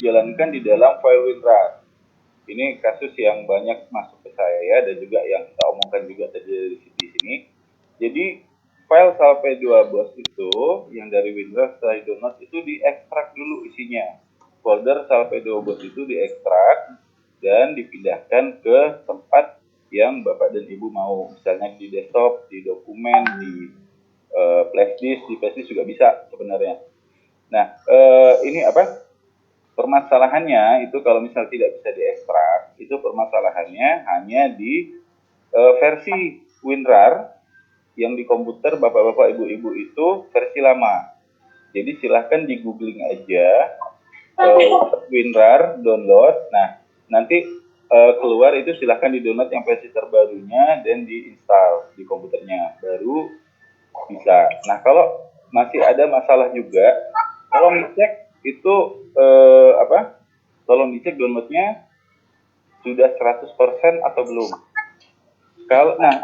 dijalankan di dalam file WinRAR. Ini kasus yang banyak masuk ke saya ya, dan juga yang kita omongkan juga tadi di sini. Jadi file salpe2bos itu yang dari WinRAR setelah di-download itu diekstrak dulu isinya. Folder salpe2bos itu diekstrak dan dipindahkan ke tempat yang Bapak dan Ibu mau. Misalnya di desktop, di dokumen, di flash disk, di flash disk juga bisa sebenarnya. Nah, ini apa? Permasalahannya itu kalau misal tidak bisa diekstrak, itu permasalahannya hanya di versi WinRAR yang di komputer bapak-bapak ibu-ibu itu versi lama. Jadi silahkan di googling aja WinRAR download. Nah, nanti keluar itu silahkan di download yang versi terbarunya dan diinstal di komputernya, baru bisa. Nah, kalau masih ada masalah juga, tolong dicek itu tolong dicek downloadnya sudah 100% atau belum. Nah,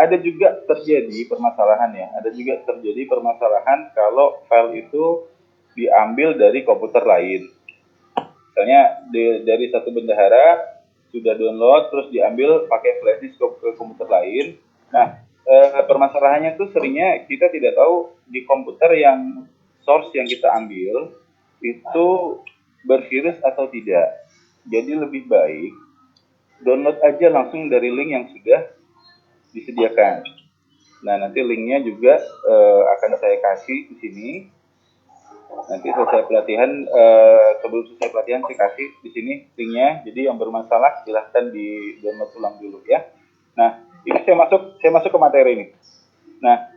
ada juga terjadi permasalahan ya. Ada juga terjadi permasalahan kalau file itu diambil dari komputer lain. Misalnya dari satu bendahara sudah download terus diambil pakai flash disk ke komputer lain. Nah, permasalahannya tuh seringnya kita tidak tahu di komputer yang source yang kita ambil itu bervirus atau tidak. Jadi lebih baik download aja langsung dari link yang sudah disediakan. Nah, nanti linknya juga akan saya kasih di sini. Nanti selesai pelatihan, sebelum selesai pelatihan saya kasih di sini linknya. Jadi yang bermasalah silahkan di download ulang dulu ya. Nah, ini saya masuk ke materi ini. Nah,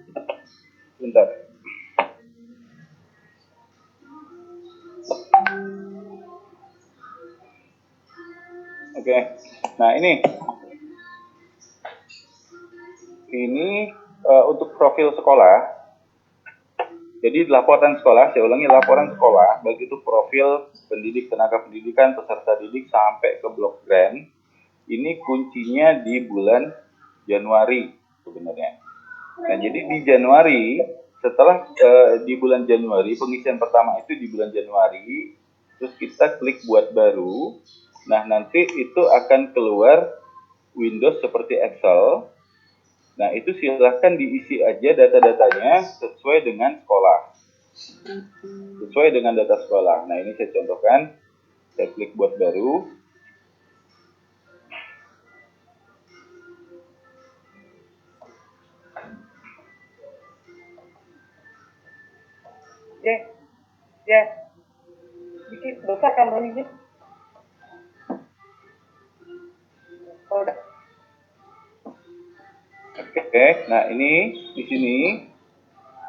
bentar. Oke. Nah, ini untuk profil sekolah. Jadi laporan sekolah, saya ulangi, laporan sekolah, baik itu profil pendidik, tenaga pendidikan, peserta didik sampai ke blok grant, ini kuncinya di bulan Januari sebenarnya. Nah, jadi di Januari, setelah di bulan Januari, pengisian pertama itu di bulan Januari, terus kita klik buat baru. Nah, nanti itu akan keluar Windows seperti Excel. Nah, itu silahkan diisi aja data-datanya sesuai dengan sekolah. Sesuai dengan data sekolah. Nah, ini saya contohkan. Saya klik buat baru. Ya. Dikit dosa kan ini. Oke, nah ini di sini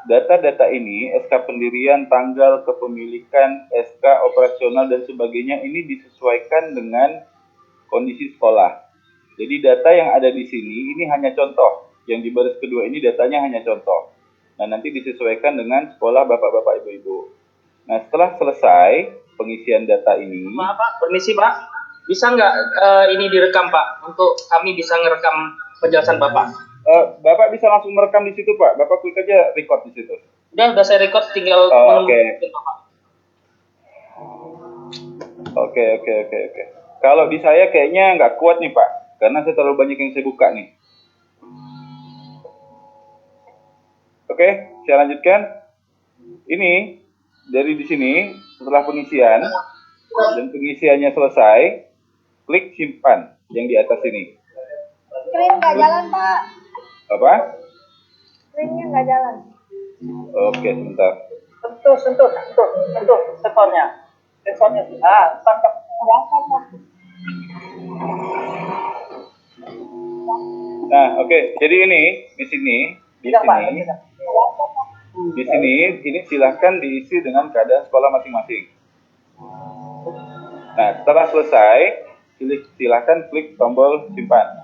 data-data ini, SK pendirian, tanggal kepemilikan, SK operasional dan sebagainya ini disesuaikan dengan kondisi sekolah. Jadi data yang ada di sini ini hanya contoh. Yang di baris kedua ini datanya hanya contoh. Nah, nanti disesuaikan dengan sekolah bapak-bapak ibu-ibu. Nah, setelah selesai pengisian data ini. Maaf Pak, permisi Pak. Bisa nggak ini direkam Pak? Untuk kami bisa ngerekam penjelasan Bapak. Bapak bisa langsung merekam di situ Pak. Bapak klik aja record di situ. Udah saya record, tinggal Oke. Oke. Kalau di saya kayaknya nggak kuat nih Pak, karena saya terlalu banyak yang saya buka nih. Oke, saya lanjutkan. Ini dari di sini setelah pengisian dan pengisiannya selesai, klik simpan yang di atas ini. Screen nggak jalan Pak. Apa? Screennya nggak jalan. Oke, sebentar. Sentuh sensornya. Tangkap. Nah, oke. Jadi ini di sini, ini silahkan diisi dengan keadaan sekolah masing-masing. Nah, setelah selesai, silahkan klik tombol simpan.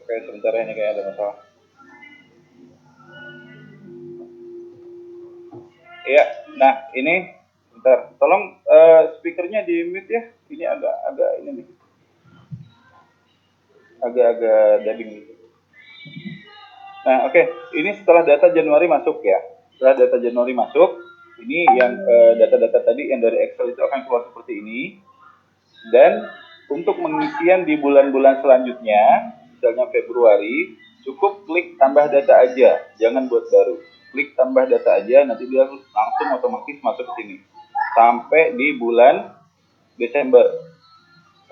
Oke, sebentar ya, ini kayak ada masalah. Iya, nah ini sebentar. Tolong speakernya di mute ya. Ini agak ini nih. Agak-agak dubbing. Nah, oke. Ini setelah data Januari masuk ya. Setelah data Januari masuk, ini yang data-data tadi yang dari Excel itu akan keluar seperti ini. Dan untuk pengisian di bulan-bulan selanjutnya, misalnya Februari, cukup klik tambah data aja, jangan buat baru. Klik tambah data aja, nanti dia langsung otomatis masuk ke sini. Sampai di bulan Desember.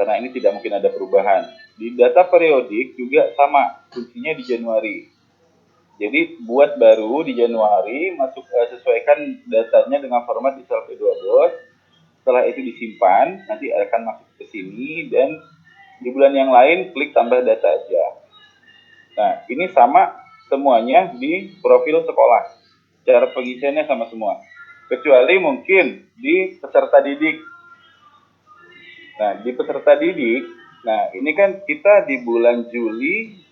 Karena ini tidak mungkin ada perubahan. Di data periodik juga sama, kuncinya di Januari. Jadi buat baru di Januari, masuk sesuaikan datanya dengan format di Excel P2 Bos. Setelah itu disimpan, nanti akan masuk ke sini dan di bulan yang lain klik tambah data aja. Nah, ini sama semuanya di profil sekolah. Cara pengisiannya sama semua. Kecuali mungkin di peserta didik. Nah, di peserta didik, nah ini kan kita di bulan Juni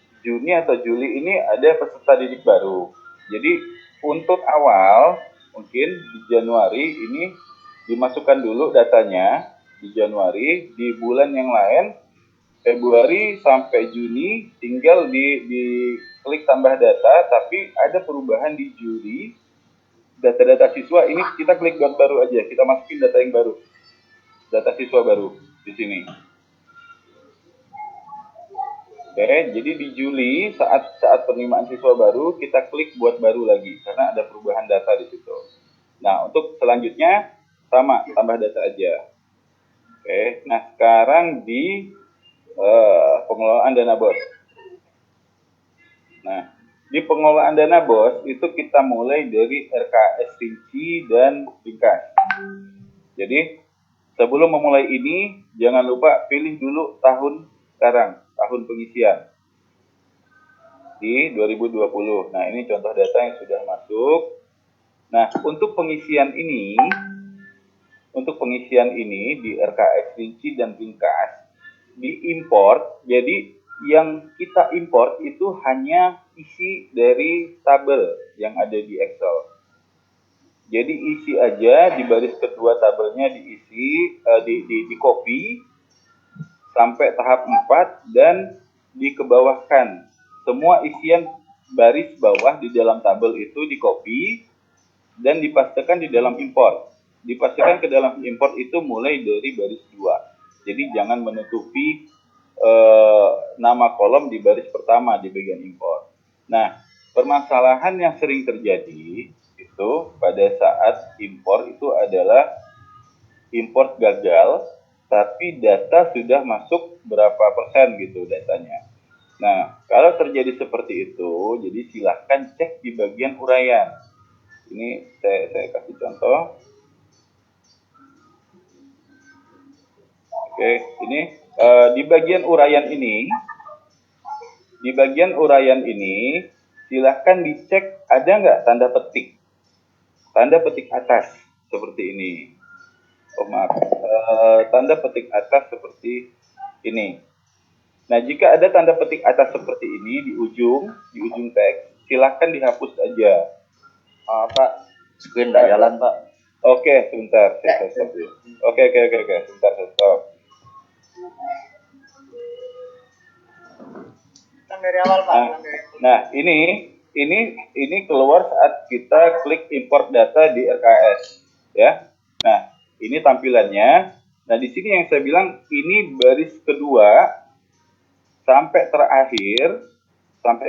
atau Juli ini ada peserta didik baru. Jadi untuk awal mungkin di Januari ini dimasukkan dulu datanya di Januari, di bulan yang lain Februari sampai Juni tinggal di klik tambah data, tapi ada perubahan di Juli data-data siswa ini kita klik dot baru aja, kita masukin data yang baru, data siswa baru di sini. Oke, jadi di Juli saat penerimaan siswa baru kita klik buat baru lagi karena ada perubahan data di situ. Nah, untuk selanjutnya sama tambah data aja. Oke, nah sekarang di pengelolaan dana BOS. Nah, di pengelolaan dana BOS itu kita mulai dari RKS rinci dan ringkas. Jadi sebelum memulai ini, jangan lupa pilih dulu tahun sekarang, tahun pengisian di 2020. Nah, ini contoh data yang sudah masuk. Nah, untuk pengisian ini di RKS rinci dan ringkas diimport. Jadi yang kita import itu hanya isi dari tabel yang ada di Excel. Jadi isi aja di baris kedua tabelnya diisi, di copy sampai tahap 4 dan dikebawahkan. Semua isian baris bawah di dalam tabel itu di copy dan dipastikan di dalam import. Dipastikan ke dalam import itu mulai dari baris 2. Jadi jangan menutupi nama kolom di baris pertama di bagian import. Nah, permasalahan yang sering terjadi itu pada saat import itu adalah import gagal, tapi data sudah masuk berapa persen gitu datanya. Nah, kalau terjadi seperti itu, jadi silahkan cek di bagian uraian. Ini saya kasih contoh. Oke, ini di bagian uraian ini, silahkan dicek ada nggak tanda petik atas seperti ini. Oh maaf, tanda petik atas seperti ini. Nah, jika ada tanda petik atas seperti ini di ujung teks, silahkan dihapus aja. Pak, screen nggak jalan, Pak. Oke, sebentar, saya stop dulu. Oke, sebentar saya stop. Dari awal Pak. Nah, ini keluar saat kita klik import data di RKS, ya. Nah, ini tampilannya. Nah, di sini yang saya bilang ini baris kedua sampai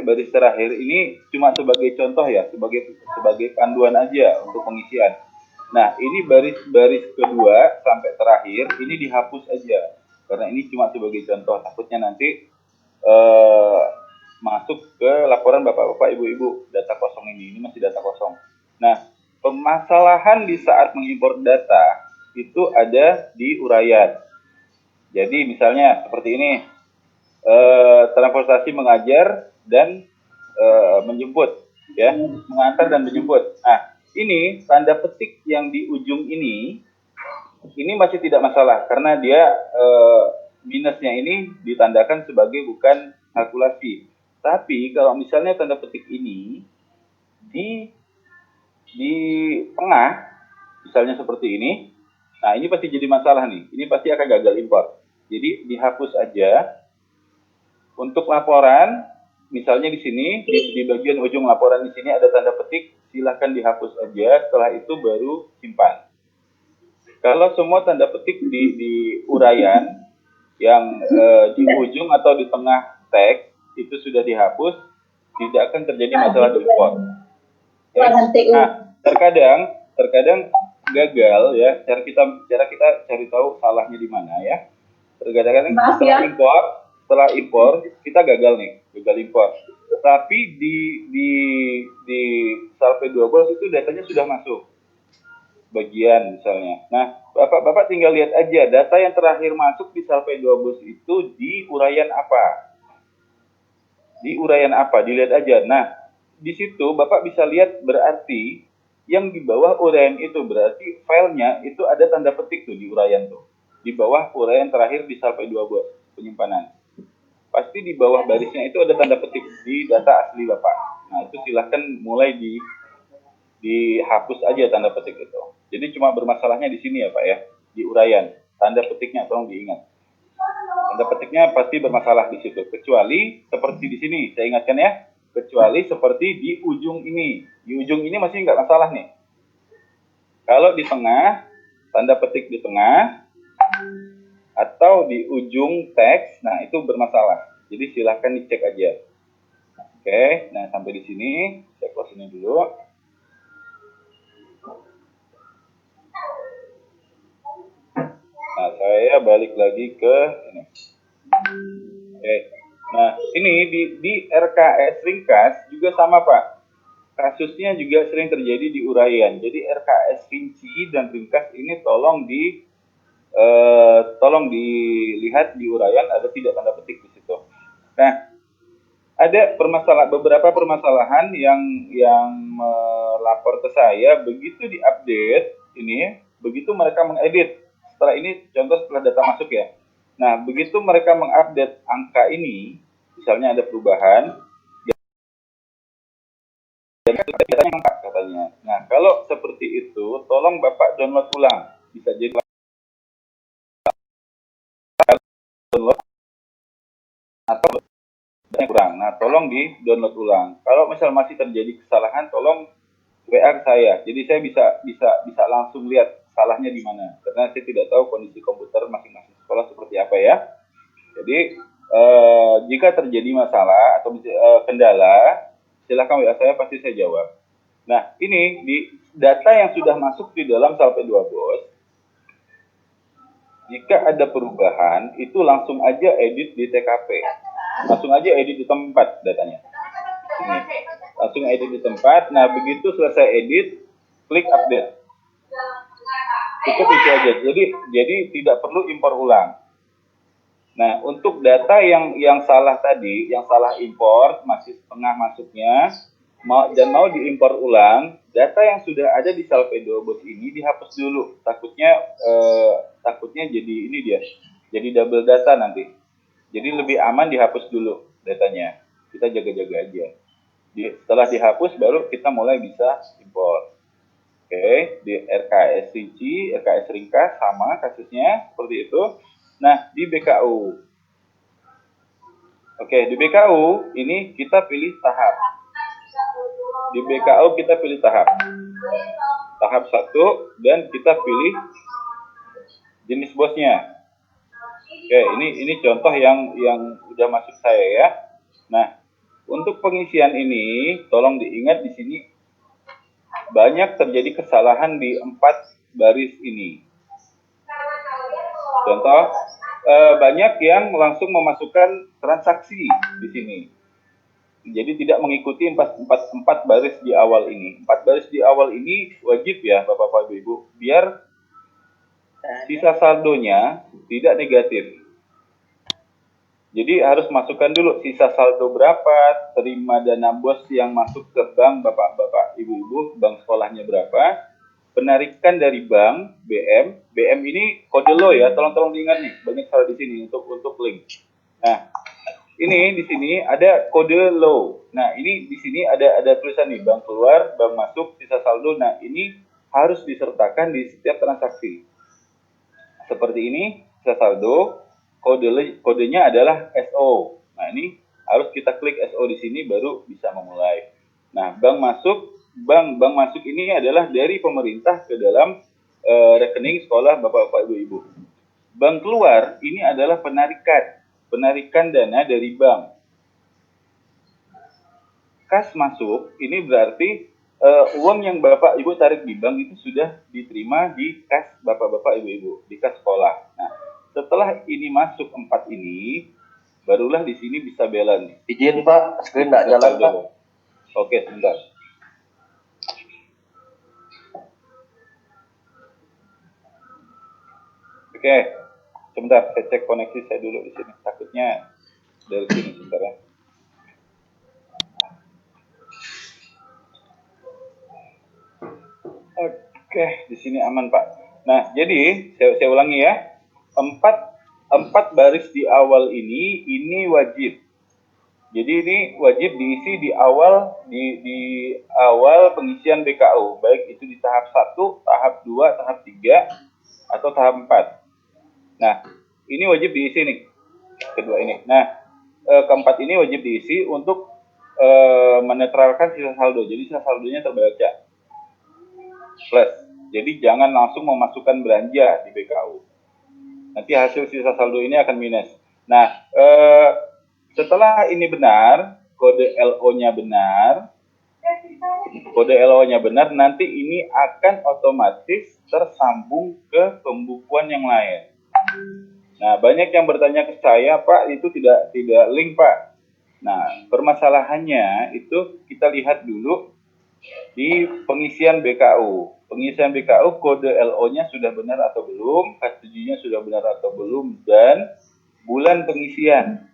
baris terakhir ini cuma sebagai contoh ya, sebagai panduan aja untuk pengisian. Nah, ini baris kedua sampai terakhir ini dihapus aja karena ini cuma sebagai contoh. Takutnya nanti masuk ke laporan bapak-bapak, ibu-ibu, data kosong ini masih data kosong. Nah, permasalahan di saat mengimpor data itu ada di uraian. Jadi misalnya seperti ini, transportasi mengajar dan menjemput, ya, mengantar dan menjemput. Nah, ini tanda petik yang di ujung ini masih tidak masalah karena dia minusnya ini ditandakan sebagai bukan kalkulasi. Tapi kalau misalnya tanda petik ini di tengah, misalnya seperti ini, nah ini pasti jadi masalah nih. Ini pasti akan gagal impor. Jadi dihapus aja. Untuk laporan, misalnya di sini di bagian ujung laporan di sini ada tanda petik, silahkan dihapus aja. Setelah itu baru simpan. Kalau semua tanda petik di uraian yang di ujung atau di tengah teks itu sudah dihapus, tidak akan terjadi masalah di import. Ya. Nah, terkadang gagal ya. Cara kita cari tahu salahnya di mana ya. Terkadang setelah impor kita gagal impor. Tapi di Salve 2 Bos itu datanya sudah masuk bagian misalnya. Nah, Bapak tinggal lihat aja data yang terakhir masuk di Salve 2 Bos itu di uraian apa. Di uraian apa? Dilihat aja. Nah, di situ Bapak bisa lihat berarti yang di bawah uraian itu berarti filenya itu ada tanda petik tuh di uraian tuh. Di bawah uraian terakhir di Salve 2 Bos penyimpanan. Pasti di bawah barisnya itu ada tanda petik di data asli Bapak. Nah, itu silahkan mulai dihapus aja tanda petik itu. Jadi cuma bermasalahnya di sini ya Pak ya, di uraian. Tanda petiknya tolong diingat. Tanda petiknya pasti bermasalah di situ. Kecuali seperti di sini, saya ingatkan ya. Kecuali seperti di ujung ini. Di ujung ini masih nggak masalah nih. Kalau di tengah, tanda petik di tengah, atau di ujung teks, nah itu bermasalah. Jadi silahkan dicek aja. Oke, nah sampai di sini, saya close ini dulu. Nah, saya balik lagi ke ini. Oke. Nah, ini di RKS ringkas juga sama, Pak. Kasusnya juga sering terjadi di uraian. Jadi RKS rinci dan ringkas ini tolong dilihat di uraian ada tidak tanda petik di situ. Nah, ada beberapa permasalahan yang melapor ke saya begitu diupdate ini, begitu mereka mengedit. Setelah ini contoh setelah data masuk ya. Nah, begitu mereka mengupdate angka ini, misalnya ada perubahan, dan datanya lengkap katanya. Nah, kalau seperti itu, tolong Bapak download ulang. Bisa jadi download atau kurang. Nah, tolong di download ulang. Kalau misal masih terjadi kesalahan, tolong WA ke saya. Jadi saya bisa langsung lihat salahnya di mana. Karena saya tidak tahu kondisi komputer masing-masing sekolah seperti apa ya. Jadi jika terjadi masalah atau kendala, silakan WA saya, pasti saya jawab. Nah, ini di data yang sudah masuk di dalam Salve 2 Bos, jika ada perubahan, itu langsung aja edit di TKP. Langsung aja edit di tempat datanya. Ini. Langsung edit di tempat. Nah, begitu selesai edit, klik update. Cukup itu aja. Jadi tidak perlu impor ulang. Nah, untuk data yang salah tadi, yang salah impor, masih setengah masuknya, mau diimpor ulang, data yang sudah ada di Salve 2 Bos ini dihapus dulu. Takutnya jadi ini dia, jadi double data nanti. Jadi lebih aman dihapus dulu datanya. Kita jaga-jaga aja. Setelah dihapus baru kita mulai bisa impor. Oke, di RKS rinci, RKS ringkas sama kasusnya seperti itu. Nah, di BKU. Oke, di BKU ini kita pilih tahap. Di BKU kita pilih tahap. Tahap 1 dan kita pilih jenis bosnya. Oke, ini contoh yang udah masuk saya ya. Nah, untuk pengisian ini tolong diingat di sini banyak terjadi kesalahan di 4 baris ini. Contoh, banyak yang langsung memasukkan transaksi di sini. Jadi tidak mengikuti 4 baris di awal ini. 4 baris di awal ini wajib ya Bapak-Bapak Ibu, biar sisa saldonya tidak negatif. Jadi harus masukkan dulu sisa saldo berapa, terima dana bos yang masuk ke bank Bapak-Bapak, Ibu-ibu, bank sekolahnya berapa, penarikan dari bank, BM ini kode lo ya, tolong diingat nih, banyak salah di sini untuk link. Nah, ini di sini ada kode low. Nah, ini di sini ada tulisan nih, bank keluar, bank masuk, sisa saldo. Nah, ini harus disertakan di setiap transaksi. Seperti ini, sisa saldo, kodenya adalah SO. Nah, ini harus kita klik SO di sini baru bisa memulai. Nah, bank masuk ini adalah dari pemerintah ke dalam rekening sekolah Bapak-bapak Ibu-ibu. Bank keluar ini adalah penarikan dana dari bank. Kas masuk ini berarti uang yang Bapak Ibu tarik di bank itu sudah diterima di kas Bapak-bapak Ibu-ibu, di kas sekolah. Nah, setelah ini masuk 4 ini, barulah di sini bisa balance. Izin Pak, screen nggak jalan Pak. Oke, sebentar. Oke, sebentar, saya cek koneksi saya dulu di sini. Takutnya dari sini sebentar ya. Oke, di sini aman Pak. Nah, jadi saya ulangi ya. 4 baris di awal ini wajib. Jadi ini wajib diisi di awal pengisian BKU, baik itu di tahap 1, tahap 2, tahap 3 atau tahap 4. Nah, ini wajib diisi nih, kedua ini. Nah, keempat ini wajib diisi untuk menetralkan sisa saldo. Jadi sisa saldonya terbaca plus. Jadi jangan langsung memasukkan belanja di BKU. Nanti hasil sisa saldo ini akan minus. Nah, setelah ini benar, kode LO-nya benar, nanti ini akan otomatis tersambung ke pembukuan yang lain. Nah, banyak yang bertanya ke saya, Pak, itu tidak link, Pak. Nah, permasalahannya itu kita lihat dulu di pengisian BKU. Pengisian BKU kode LO-nya sudah benar atau belum, K7-nya sudah benar atau belum, dan bulan pengisian.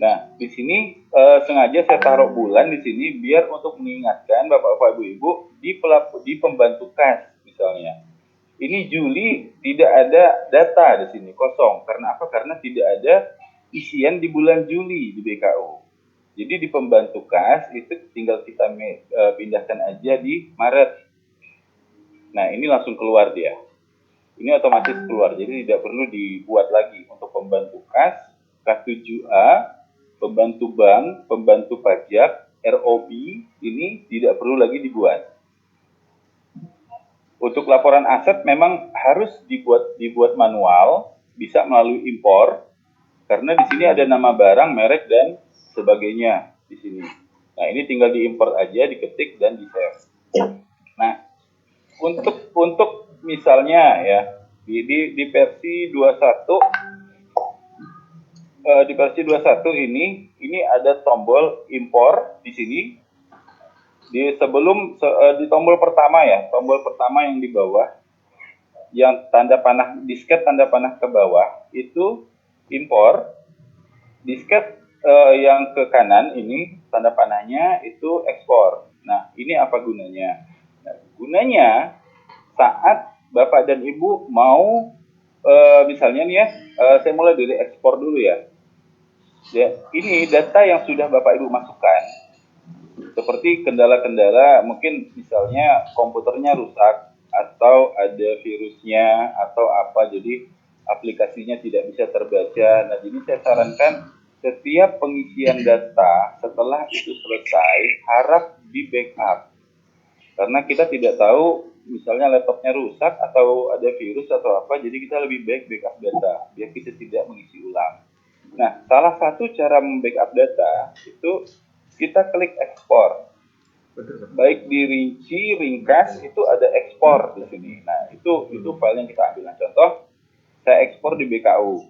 Nah, di sini sengaja saya taruh bulan di sini biar untuk mengingatkan Bapak-bapak Ibu-ibu di pembantu kas misalnya. Ini Juli tidak ada data di sini, kosong. Karena apa? Karena tidak ada isian di bulan Juli di BKU. Jadi di pembantu kas itu tinggal kita pindahkan aja di Maret. Nah, ini langsung keluar dia. Ini otomatis keluar, jadi tidak perlu dibuat lagi untuk pembantu kas, K7A, pembantu bank, pembantu pajak, ROB, ini tidak perlu lagi dibuat. Untuk laporan aset memang harus dibuat manual, bisa melalui impor, karena di sini ada nama barang, merek dan sebagainya di sini. Nah, ini tinggal diimpor aja, diketik dan di-save. Nah, untuk misalnya ya di versi 21 ini ada tombol impor di sini. Di tombol pertama yang di bawah, yang tanda panah disket tanda panah ke bawah itu impor. Disket yang ke kanan ini tanda panahnya itu ekspor. Nah, ini apa gunanya? Nah, gunanya saat Bapak dan Ibu mau misalnya nih ya, saya mulai dari ekspor dulu ya. Ini data yang sudah Bapak Ibu masukkan. Seperti kendala-kendala, mungkin misalnya komputernya rusak, atau ada virusnya, atau apa, jadi aplikasinya tidak bisa terbaca. Nah, jadi saya sarankan setiap pengisian data setelah itu selesai, harap di backup. Karena kita tidak tahu, misalnya laptopnya rusak, atau ada virus, atau apa, jadi kita lebih baik backup data, biar kita tidak mengisi ulang. Nah, salah satu cara membackup data, itu kita klik ekspor. Baik di rinci, ringkas, itu ada ekspor di sini. Nah, itu file yang kita ambil. Nah, contoh, saya ekspor di BKU.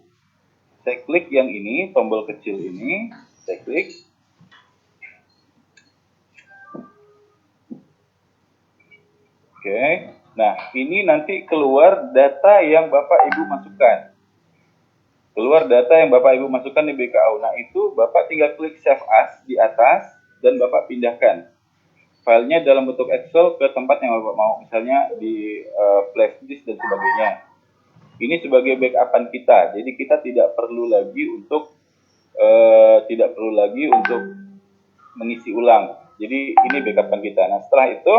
Saya klik yang ini, tombol kecil ini, saya klik. Oke, nah ini nanti keluar data yang Bapak Ibu masukkan. Keluar data yang Bapak Ibu masukkan di BKU. Nah, itu Bapak tinggal klik Save As di atas dan Bapak pindahkan filenya dalam bentuk Excel ke tempat yang Bapak mau, misalnya di flash disk dan sebagainya. Ini sebagai backupan kita, jadi kita tidak perlu lagi untuk tidak perlu lagi untuk mengisi ulang. Jadi ini backupan kita. Nah setelah itu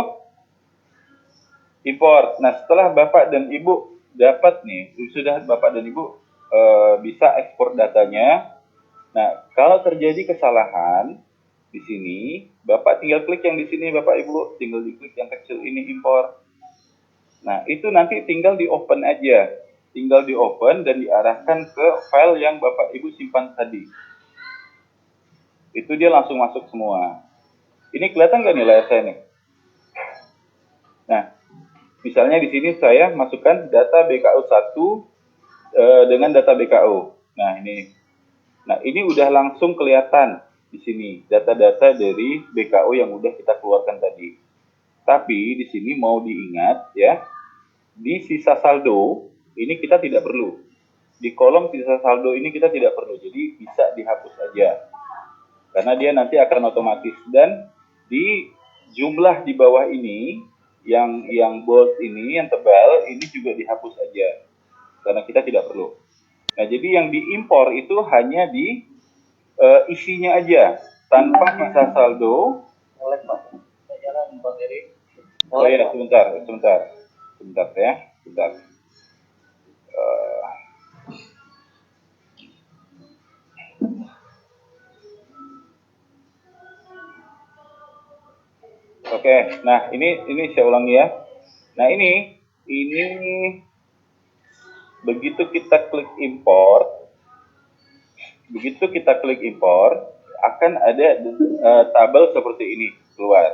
import. Nah setelah Bapak dan Ibu dapat nih, sudah Bapak dan Ibu bisa ekspor datanya. Nah kalau terjadi kesalahan di sini, Bapak tinggal klik yang di sini, Bapak Ibu tinggal diklik yang kecil ini import. Nah itu nanti tinggal di open aja, tinggal di open dan diarahkan ke file yang Bapak Ibu simpan tadi. Itu dia langsung masuk semua. Ini kelihatan nggak nih layar saya nih? Nah, misalnya di sini saya masukkan data BKU 1 dengan data BKU. Nah, ini udah langsung kelihatan di sini data-data dari BKU yang udah kita keluarkan tadi. Tapi di sini mau diingat ya, di sisa saldo ini kita tidak perlu. Di kolom sisa saldo ini kita tidak perlu. Jadi bisa dihapus aja. Karena dia nanti akan otomatis, dan di jumlah di bawah ini yang bold ini, yang tebal ini juga dihapus aja karena kita tidak perlu. Nah jadi yang diimpor itu hanya di isinya aja tanpa sisa saldo. Oh ya, sebentar ya, sebentar Oke, nah ini saya ulangi ya. Nah ini begitu kita klik import, akan ada tabel seperti ini keluar.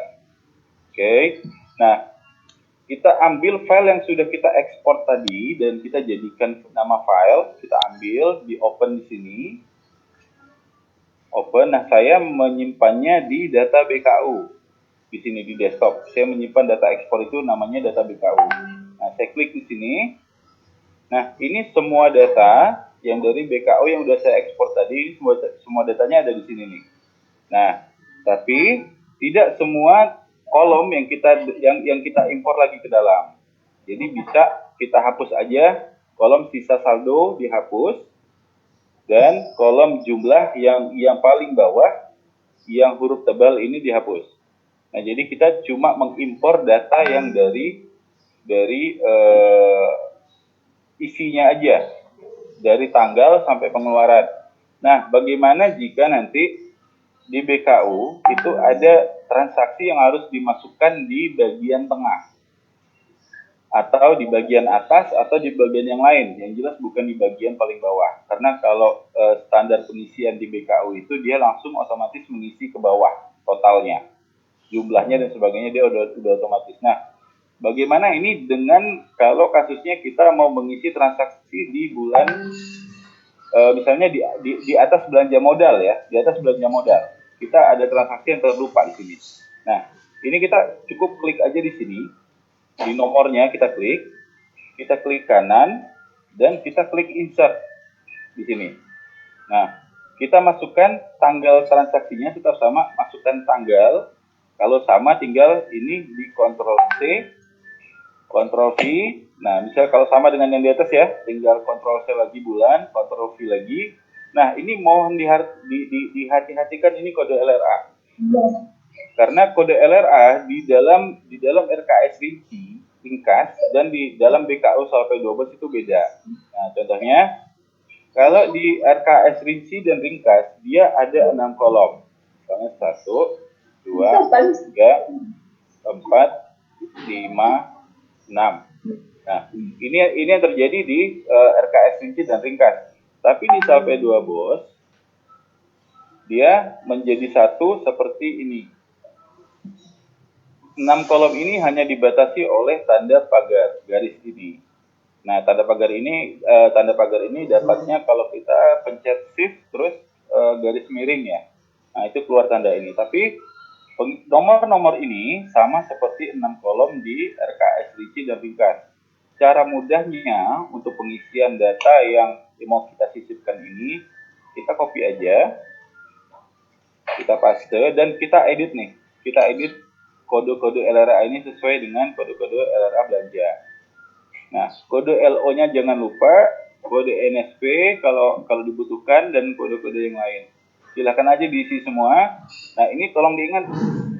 Oke, nah kita ambil file yang sudah kita ekspor tadi dan kita jadikan nama file, kita ambil di open di sini. Open, nah saya menyimpannya di data BKU. Di sini di desktop, saya menyimpan data ekspor itu namanya data BKU. Nah, saya klik di sini. Nah, ini semua data yang dari BKU yang sudah saya ekspor tadi, semua datanya ada di sini nih. Nah, tapi tidak semua kolom yang kita impor lagi ke dalam. Jadi bisa kita hapus aja kolom sisa saldo, dihapus, dan kolom jumlah yang paling bawah yang huruf tebal ini dihapus. Nah, jadi kita cuma mengimpor data yang dari isinya aja, dari tanggal sampai pengeluaran. Nah, bagaimana jika nanti di BKU itu ada transaksi yang harus dimasukkan di bagian tengah, atau di bagian atas, atau di bagian yang lain, yang jelas bukan di bagian paling bawah. Karena kalau standar pengisian di BKU itu dia langsung otomatis mengisi ke bawah totalnya, jumlahnya dan sebagainya, dia udah otomatis. Nah, bagaimana ini dengan kalau kasusnya kita mau mengisi transaksi di bulan misalnya di atas belanja modal ya, di atas belanja modal kita ada transaksi yang terlupa di sini. Nah, ini kita cukup klik aja di sini, di nomornya kita klik kanan dan kita klik insert di sini. Nah, kita masukkan tanggal transaksinya, tetap sama, masukkan tanggal. Kalau sama tinggal ini di Ctrl C, Ctrl V. Nah, misal kalau sama dengan yang di atas ya, tinggal Ctrl C lagi bulan, Ctrl V lagi. Nah, ini mohon dihati-hatikan ini kode LRA. Karena kode LRA di dalam RKS rinci, ringkas, dan di dalam BKU sampai 12 itu beda. Nah, contohnya kalau di RKS rinci dan ringkas, dia ada 6 kolom. Misalnya 1, 2, 3, 4, 5, 6. Nah, ini yang terjadi di RKS rinci dan ringkas. Tapi di sampai 2 bos, dia menjadi satu seperti ini. 6 kolom ini hanya dibatasi oleh tanda pagar, garis ini. Nah, tanda pagar ini dapatnya kalau kita pencet shift terus garis miring ya. Nah, itu keluar tanda ini. Tapi nomor-nomor ini sama seperti 6 kolom di RKS rinci dan ringkas. Cara mudahnya untuk pengisian data yang mau kita sisipkan ini, kita copy aja, kita paste, dan kita edit nih. Kita edit kode-kode LRA ini sesuai dengan kode-kode LRA belanja. Nah, kode LO-nya jangan lupa, kode NSP kalau dibutuhkan, dan kode-kode yang lain. Silakan aja diisi semua. Nah, ini tolong diingat,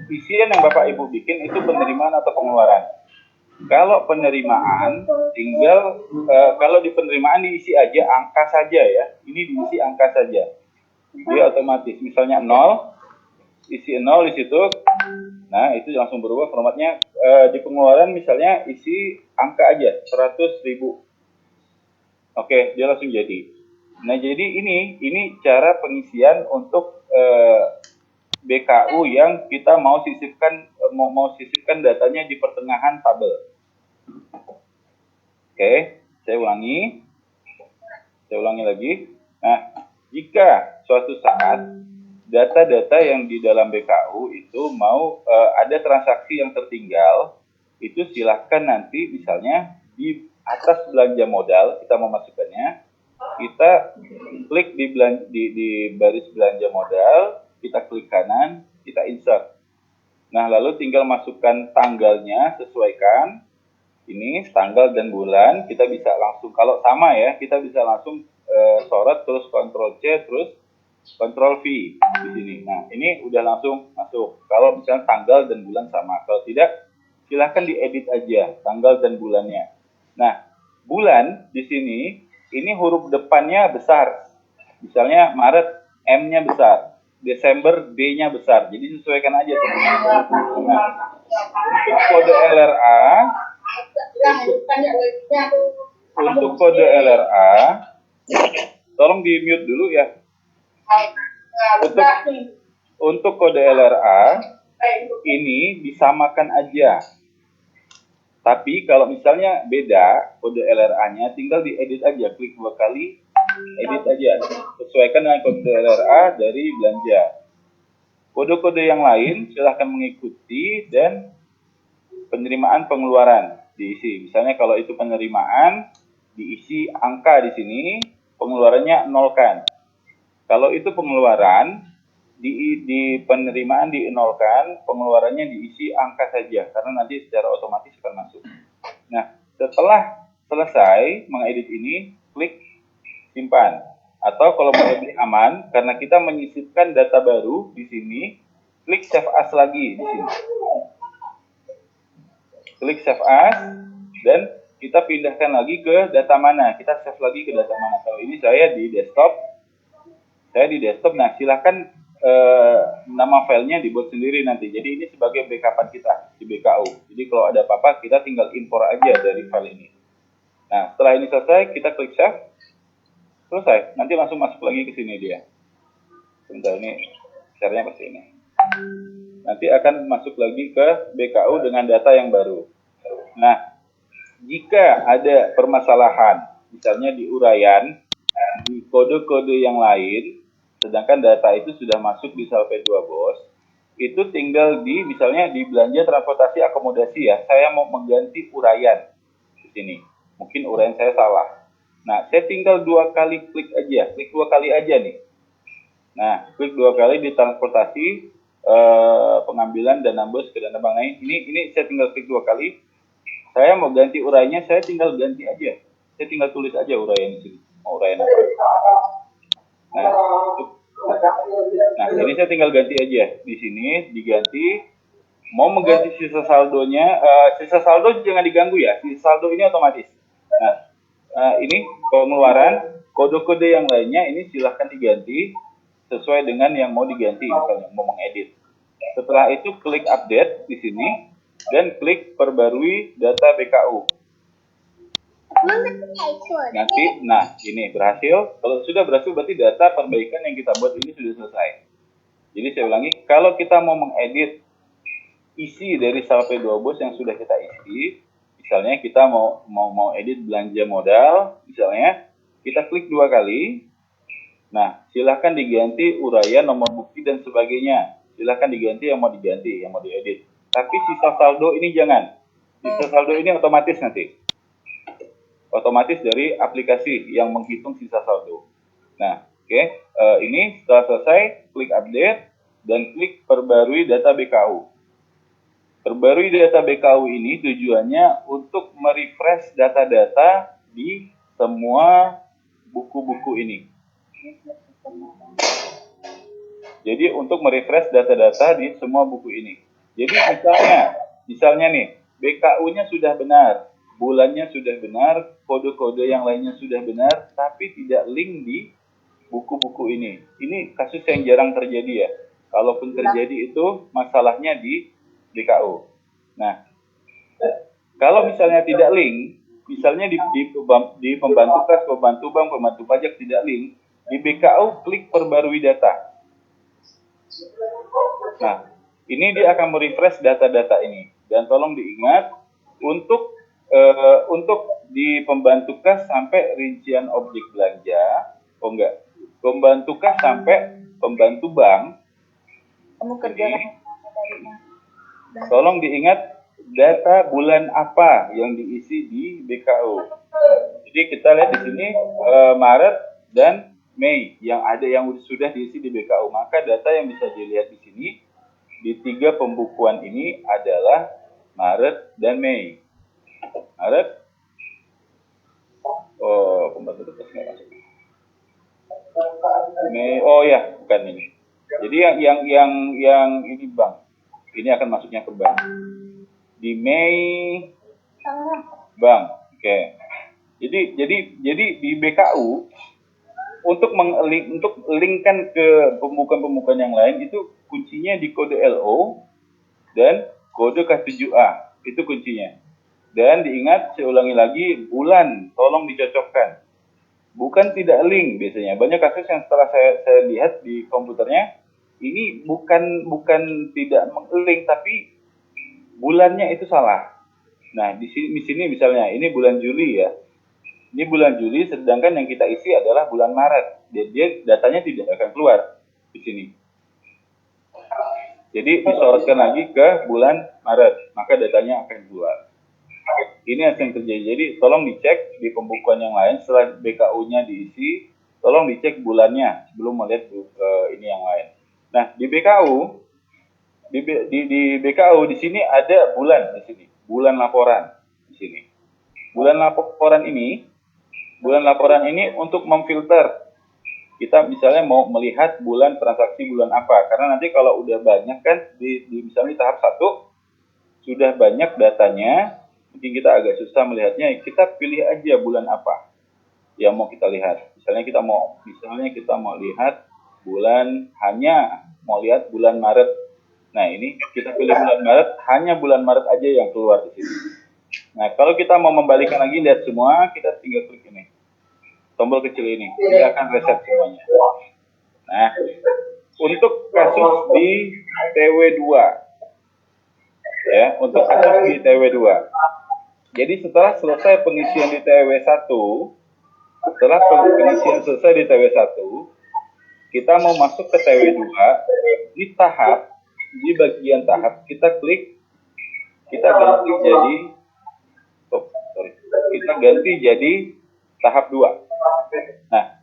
isian yang Bapak Ibu bikin itu penerimaan atau pengeluaran. Kalau penerimaan, tinggal kalau di penerimaan diisi aja angka saja ya. Ini diisi angka saja. Dia otomatis. Misalnya 0, isi 0 di situ. Nah, itu langsung berubah formatnya. Di pengeluaran misalnya isi angka aja, 100.000. Oke, dia langsung jadi. Nah, jadi ini cara pengisian untuk BKU yang kita mau sisipkan datanya di pertengahan tabel. Oke, saya ulangi lagi. Nah, jika suatu saat data-data yang di dalam BKU itu mau ada transaksi yang tertinggal, itu silahkan nanti misalnya di atas belanja modal kita memasukkannya, kita klik di baris belanja modal, kita klik kanan, kita insert. Nah, lalu tinggal masukkan tanggalnya, sesuaikan. Ini tanggal dan bulan, kita bisa langsung, kalau sama ya, kita bisa langsung sorot, terus Ctrl C, terus Ctrl V di sini. Nah, ini udah langsung masuk. Kalau misalnya tanggal dan bulan sama, kalau tidak, silahkan diedit aja tanggal dan bulannya. Nah, bulan di sini, ini huruf depannya besar. Misalnya Maret, M-nya besar. Desember, D-nya besar. Jadi sesuaikan aja. Nah, untuk kode LRA, tolong di mute dulu ya. Untuk kode LRA ini disamakan aja. Tapi kalau misalnya beda kode LRA-nya, tinggal diedit aja, klik 2 kali, edit aja. Sesuaikan dengan kode LRA dari belanja. Kode-kode yang lain silahkan mengikuti dan penerimaan pengeluaran diisi. Misalnya kalau itu penerimaan, diisi angka di sini, pengeluarannya nolkan. Kalau itu pengeluaran, di penerimaan dinolkan, pengeluarannya diisi angka saja, karena nanti secara otomatis akan masuk. Nah, setelah selesai mengedit ini, klik simpan. Atau kalau mau lebih aman, karena kita menyisipkan data baru di sini, klik save as lagi di sini. Klik save as, dan kita pindahkan lagi ke data mana. Kita save lagi ke data mana. Kalau ini saya di desktop. Nah silahkan nama filenya dibuat sendiri nanti. Jadi ini sebagai backupan kita di BKU. Jadi kalau ada apa-apa, kita tinggal impor aja dari file ini. Nah, setelah ini selesai, kita klik save. Selesai. Nanti langsung masuk lagi ke sini dia. Sebentar, ini caranya pasti ini. Nanti akan masuk lagi ke BKU dengan data yang baru. Nah, jika ada permasalahan, misalnya di uraian, di kode-kode yang lain, sedangkan data itu sudah masuk di Salpe 2 Bos, itu tinggal misalnya di belanja transportasi akomodasi ya, saya mau mengganti uraian di sini. Mungkin uraian saya salah. Nah, saya tinggal 2 kali klik 2 kali aja nih. Nah, klik 2 kali di transportasi, pengambilan dana bos ke dana bank lain. Ini saya tinggal klik 2 kali. Saya mau ganti uraiannya, saya tinggal ganti aja. Saya tinggal tulis aja uraian di sini. Mau uraian apa? Nah, ini saya tinggal ganti aja. Di sini diganti. Mau mengganti sisa saldonya, sisa saldo jangan diganggu ya. Sisa saldo ini otomatis. Nah, ini pengeluaran, kode-kode yang lainnya ini silahkan diganti sesuai dengan yang mau diganti, misalnya mau mengedit. Setelah itu klik update di sini dan klik perbarui data BKU. Nanti, nah ini berhasil. Kalau sudah berhasil berarti data perbaikan yang kita buat ini sudah selesai. Jadi saya ulangi, kalau kita mau mengedit isi dari Salpe 2 Bos yang sudah kita isi, misalnya kita mau edit belanja modal, misalnya kita klik 2 kali. Nah, silahkan diganti uraian, nomor bukti dan sebagainya. Silahkan diganti yang mau diganti, yang mau diedit. Tapi sisa saldo ini jangan. Sisa saldo ini otomatis nanti. Otomatis dari aplikasi yang menghitung sisa saldo. Nah, oke. Ini setelah selesai, klik update dan klik perbarui data BKU. Perbarui data BKU ini tujuannya untuk merefresh data-data di semua buku-buku ini. Jadi untuk merefresh data-data di semua buku ini. Jadi misalnya nih, BKU-nya sudah benar, bulannya sudah benar, kode-kode yang lainnya sudah benar, tapi tidak link di buku-buku ini. Ini kasus yang jarang terjadi ya. Kalaupun terjadi itu masalahnya di BKU. Nah, kalau misalnya tidak link, misalnya di pembantu kas, pembantu bank, pembantu pajak tidak link, di BKU klik perbarui data. Nah, ini dia akan merefresh data-data ini. Dan tolong diingat untuk di pembantu kas sampai rincian objek belanja, pembantu kas sampai pembantu bank. Kamu kerja Ini, tolong diingat data bulan apa yang diisi di BKU. Jadi kita lihat di sini Maret dan Mei yang sudah diisi di BKU. Maka data yang bisa dilihat di sini di 3 pembukuan ini adalah Maret dan Mei. Maret, pembantu tugas nggak masuk. Mei, oh ya, bukan ini. Jadi yang ini bank, ini akan masuknya ke bank. Di Mei bank, oke. Jadi di BKU untuk linkkan ke pembukaan yang lain itu kuncinya di kode LO dan kode K7A, itu kuncinya. Dan diingat, saya ulangi lagi, bulan tolong dicocokkan. Bukan tidak link biasanya. Banyak kasus yang setelah saya lihat di komputernya, ini bukan tidak menglink, tapi bulannya itu salah. Nah, di sini misalnya, ini bulan Juli ya. Ini bulan Juli, sedangkan yang kita isi adalah bulan Maret. Dia datanya tidak akan keluar di sini. Jadi disorotkan lagi ke bulan Maret, maka datanya akan keluar. Ini yang terjadi. Jadi tolong dicek di pembukuan yang lain setelah BKU-nya diisi, tolong dicek bulannya sebelum melihat ini yang lain. Nah, di BKU di BKU di sini ada bulan di sini, bulan laporan di sini. Bulan laporan ini untuk memfilter. Kita misalnya mau melihat bulan transaksi bulan apa, karena nanti kalau udah banyak kan misalnya di tahap 1 sudah banyak datanya, mungkin kita agak susah melihatnya. Kita pilih aja bulan apa yang mau kita lihat. Misalnya kita mau lihat bulan Maret. Nah, ini kita pilih bulan Maret, hanya bulan Maret aja yang keluar di sini. Nah, kalau kita mau membalikan lagi lihat semua, kita tinggal klik ini. Tombol kecil ini, dia akan reset semuanya. Nah, untuk kasus di TW2 ya, untuk kasus di TW2. Jadi setelah selesai pengisian di TW1, kita mau masuk ke TW2, di bagian tahap kita klik, kita ganti jadi tahap 2. Nah,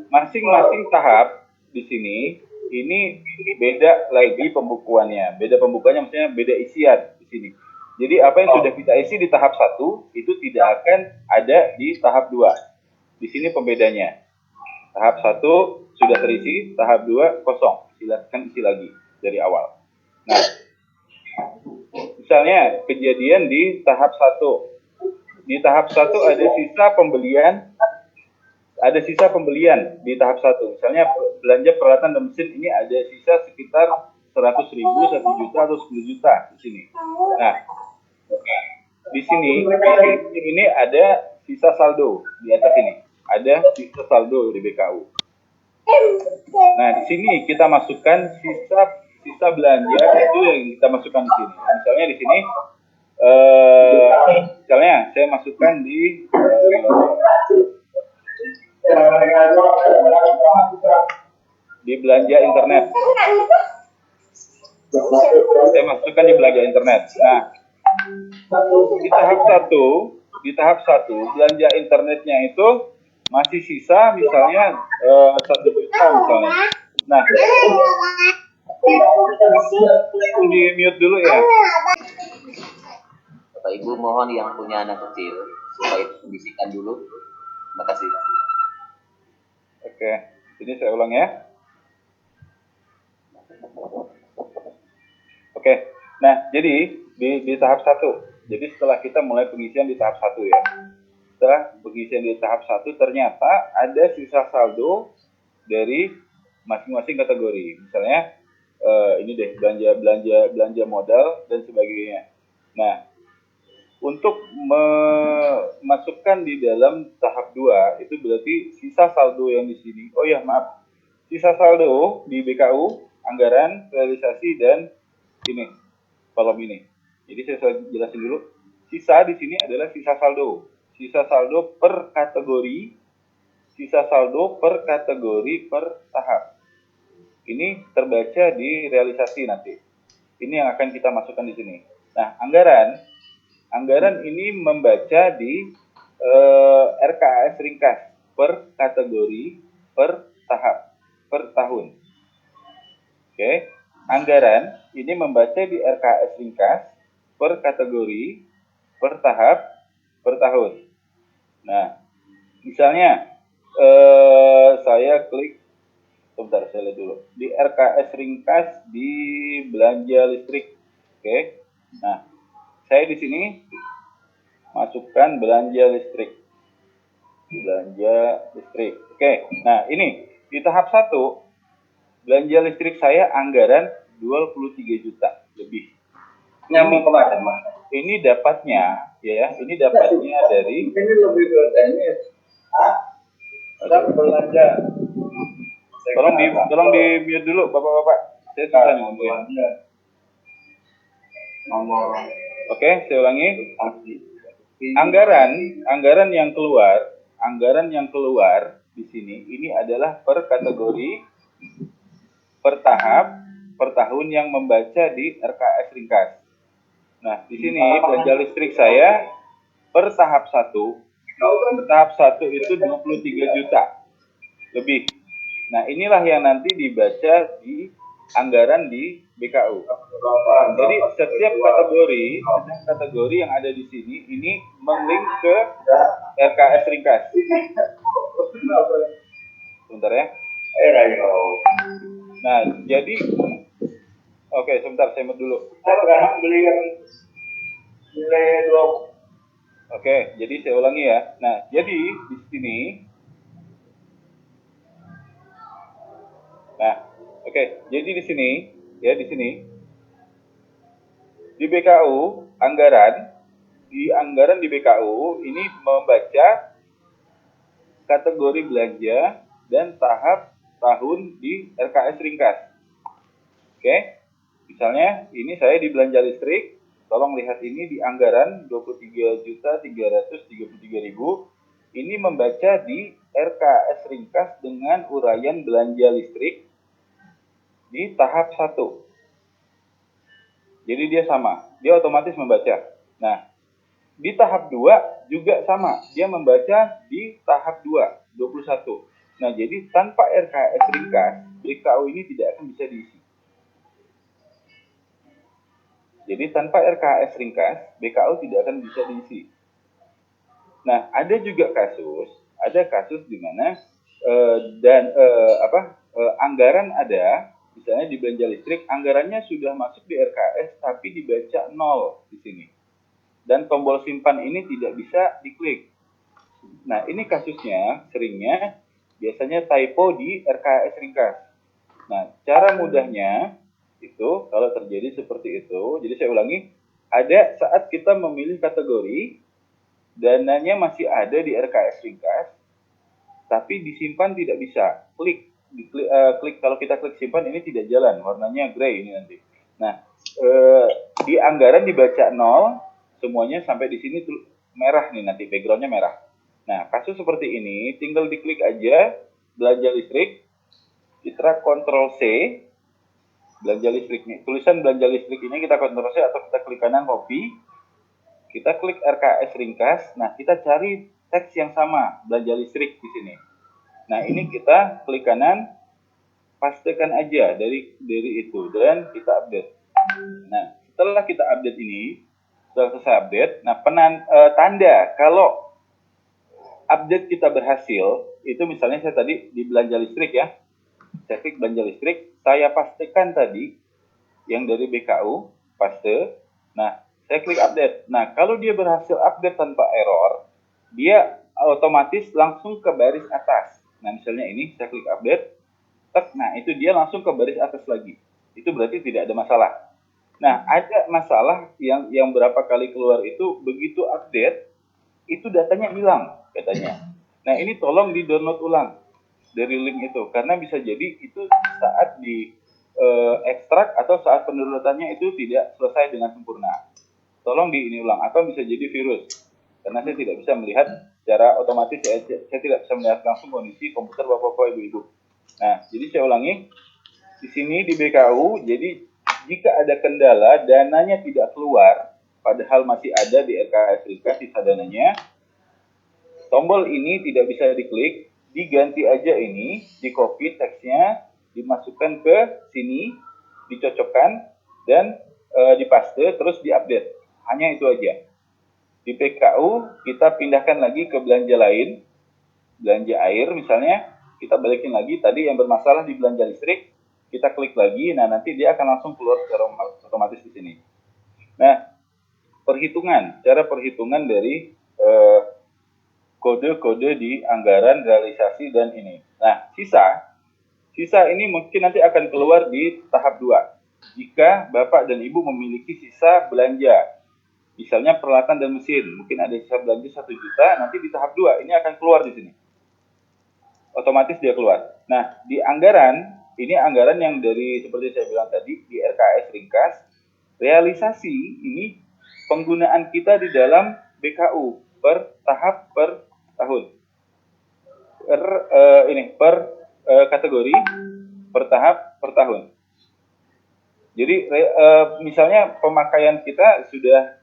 masing-masing tahap di sini ini beda lagi pembukuannya. Beda pembukuannya maksudnya beda isian di sini. Jadi apa yang sudah kita isi di tahap 1 itu tidak akan ada di tahap 2. Di sini pembedanya. Tahap 1 sudah terisi, tahap 2 kosong. Silakan isi lagi dari awal. Nah, misalnya kejadian di tahap 1. Di tahap 1 ada sisa pembelian di tahap 1. Misalnya belanja peralatan dan mesin ini ada sisa sekitar 100.000, 1 juta atau 10 juta di sini. Nah, di sini ini ada sisa saldo di atas ini. Ada sisa saldo di BKU. Nah, di sini kita masukkan sisa belanja itu yang kita masukkan di sini. Nah, misalnya di sini misalnya saya masukkan di belanja internet. Saya masukkan di belanja internet. Nah, di tahap 1 belanja internetnya itu masih sisa misalnya 1 juta misalnya. Nah, di mute dulu ya. Bapak Ibu mohon yang punya anak kecil supaya dibisikan dulu. Terima kasih. Oke, ini saya ulang ya. Oke, nah jadi di tahap 1, jadi setelah kita mulai pengisian di tahap 1 ya, setelah pengisian di tahap 1 ternyata ada sisa saldo dari masing-masing kategori. Misalnya ini deh belanja modal dan sebagainya. Nah, untuk memasukkan di dalam tahap 2 itu berarti sisa saldo yang di sini. Oh ya, maaf. Sisa saldo di BKU, anggaran, realisasi dan ini kolom ini. Jadi saya jelasin dulu. Sisa di sini adalah sisa saldo. Sisa saldo per kategori, sisa saldo per kategori per tahap. Ini terbaca di realisasi nanti. Ini yang akan kita masukkan di sini. Nah, anggaran ini membaca di RKAS ringkas per kategori, per tahap, per tahun. Oke, anggaran ini membaca di RKAS ringkas per kategori, per tahap, per tahun. Nah, misalnya saya klik, sebentar saya lihat dulu, di RKAS ringkas di belanja listrik. Oke, nah saya di sini masukkan belanja listrik. Oke, nah ini di tahap 1 belanja listrik saya anggaran 23 juta lebih. Nyambung kemarin, Mas. Ini dapatnya ya, ini dapatnya dari Ini lebih ke tenis. Dan belanja. Tolong di mute dulu Bapak-bapak. Saya susah nih ngomongnya. Nomor. Oke, saya ulangi. Anggaran yang keluar di sini ini adalah per kategori, per tahap, per tahun yang membaca di RKAS ringkas. Nah, di sini belanja listrik saya per tahap 1. Per tahap 1 itu 23 juta lebih. Nah, inilah yang nanti dibaca di anggaran di BKU. Jadi setiap kategori yang ada di sini ini melink ke RKAS ringkas. Sebentar ya. Nah, jadi oke, sebentar saya dulu. Saya beli yang nilai 20. Oke, jadi saya ulangi ya. Nah, jadi di sini jadi di sini ya, di BKU anggaran di BKU ini membaca kategori belanja dan tahap tahun di RKAS ringkas. Oke. Misalnya ini saya di belanja listrik, tolong lihat ini di anggaran 23.333.000. Ini membaca di RKAS ringkas dengan uraian belanja listrik di tahap 1. Jadi dia sama, dia otomatis membaca. Nah, di tahap 2 juga sama, dia membaca di tahap 2, 21. Nah, jadi tanpa RKAS ringkas, BKU ini tidak akan bisa diisi. Jadi tanpa RKAS ringkas, BKU tidak akan bisa diisi. Nah, ada juga kasus di mana anggaran ada, misalnya di belanja listrik, anggarannya sudah masuk di RKAS tapi dibaca 0 di sini. Dan tombol simpan ini tidak bisa diklik. Nah, ini kasusnya seringnya biasanya typo di RKAS ringkas. Nah, cara mudahnya itu kalau terjadi seperti itu, jadi saya ulangi, ada saat kita memilih kategori, dananya masih ada di RKAS ringkas, tapi disimpan tidak bisa. Klik kalau kita klik simpan ini tidak jalan, warnanya gray ini nanti. Nah, di anggaran dibaca 0, semuanya sampai di sini merah nih nanti, backgroundnya merah. Nah, kasus seperti ini tinggal diklik aja belanja listrik, kita Ctrl C, belanja listrik nih, tulisan belanja listrik ini kita Ctrl C atau kita klik kanan copy, kita klik RKAS ringkas. Nah, kita cari teks yang sama belanja listrik di sini. Nah, ini kita klik kanan, pastekan aja dari itu dan kita update. Nah, setelah kita update ini, setelah selesai update, nah tanda kalau update kita berhasil itu misalnya saya tadi di belanja listrik ya, saya klik belanja listrik, saya pastikan tadi yang dari BKU, paste. Nah, saya klik update. Nah, kalau dia berhasil update tanpa error, dia otomatis langsung ke baris atas. Nah, misalnya ini saya klik update, nah itu dia langsung ke baris atas lagi. Itu berarti tidak ada masalah. Nah, ada masalah yang berapa kali keluar itu begitu update, itu datanya hilang katanya. Nah, ini tolong di-download ulang dari link itu, karena bisa jadi itu saat di ekstrak atau saat pendownloadannya itu tidak selesai dengan sempurna. Tolong ini ulang, atau bisa jadi virus. Karena saya tidak bisa melihat secara otomatis, saya tidak bisa melihat langsung kondisi komputer Bapak-Bapak, Ibu-Ibu. Nah, jadi saya ulangi, di sini di BKU, jadi jika ada kendala, dananya tidak keluar, padahal masih ada di RKS Ringkas sisa dananya, tombol ini tidak bisa diklik, diganti aja ini, di copy teksnya, dimasukkan ke sini, dicocokkan, dan dipaste, terus diupdate. Hanya itu aja. Di PKU, kita pindahkan lagi ke belanja lain, belanja air misalnya, kita balikin lagi, tadi yang bermasalah di belanja listrik, kita klik lagi, nah nanti dia akan langsung keluar secara otomatis di sini. Nah, cara perhitungan dari kode-kode di anggaran, realisasi, dan ini. Nah, sisa ini mungkin nanti akan keluar di tahap 2. Jika Bapak dan Ibu memiliki sisa belanja, misalnya peralatan dan mesin, mungkin ada sisa belanja 1 juta, nanti di tahap 2 ini akan keluar di sini. Otomatis dia keluar. Nah, di anggaran, ini anggaran yang dari seperti saya bilang tadi, di RKS Ringkas, realisasi ini penggunaan kita di dalam BKU per tahap per tahun. Per kategori, per tahap per tahun. Jadi misalnya pemakaian kita sudah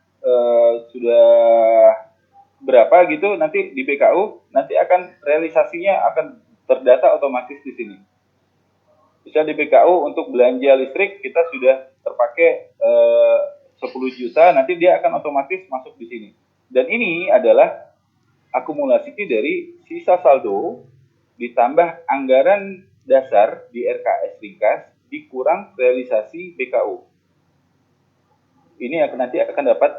berapa gitu, nanti di BKU nanti akan realisasinya akan terdata otomatis di sini. Bisa di BKU untuk belanja listrik kita sudah terpakai 10 juta, nanti dia akan otomatis masuk di sini. Dan ini adalah akumulasi dari sisa saldo ditambah anggaran dasar di RKS Ringkas dikurang realisasi BKU. Ini nanti akan dapat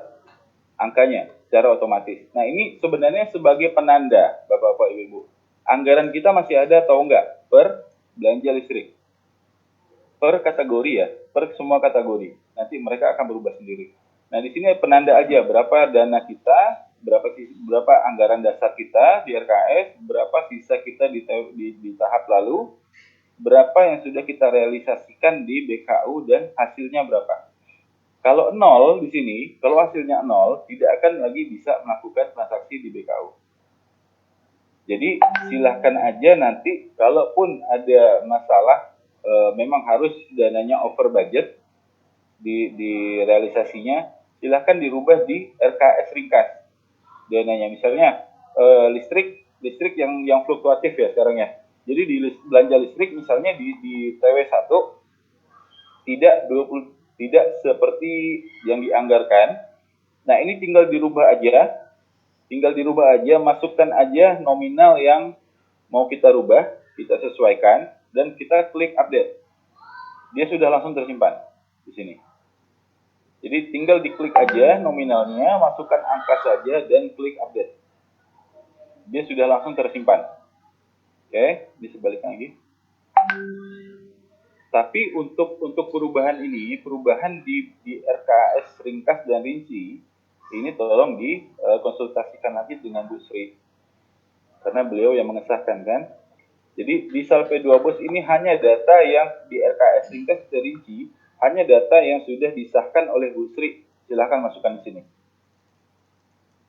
angkanya secara otomatis. Nah, ini sebenarnya sebagai penanda, Bapak-Bapak, Ibu-Ibu. Anggaran kita masih ada atau enggak per belanja listrik. Per kategori ya, per semua kategori. Nanti mereka akan berubah sendiri. Nah, di sini penanda aja berapa dana kita, berapa anggaran dasar kita di RKS, berapa sisa kita di tahap lalu, berapa yang sudah kita realisasikan di BKU dan hasilnya berapa. Kalau 0 di sini, kalau hasilnya 0, tidak akan lagi bisa melakukan transaksi di BKU. Jadi silahkan aja nanti, kalaupun ada masalah, memang harus dananya over budget di realisasinya, silahkan dirubah di RKS Ringkas dananya. Misalnya listrik yang fluktuatif ya sekarang ya. Jadi di belanja listrik misalnya di TW1 tidak seperti yang dianggarkan. Nah, ini tinggal dirubah aja, masukkan aja nominal yang mau kita rubah, kita sesuaikan, dan kita klik update. Dia sudah langsung tersimpan di sini. Jadi tinggal diklik aja nominalnya, masukkan angka saja, dan klik update. Dia sudah langsung tersimpan. Oke, disebalikkan lagi. Tapi untuk perubahan ini, perubahan di RKS Ringkas dan Rinci, ini tolong dikonsultasikan lagi dengan Bu Sri. Karena beliau yang mengesahkan kan. Jadi di Salpe 2 Bos ini hanya data yang di RKS Ringkas dan Rinci, hanya data yang sudah disahkan oleh Bu Sri. Silahkan masukkan di sini.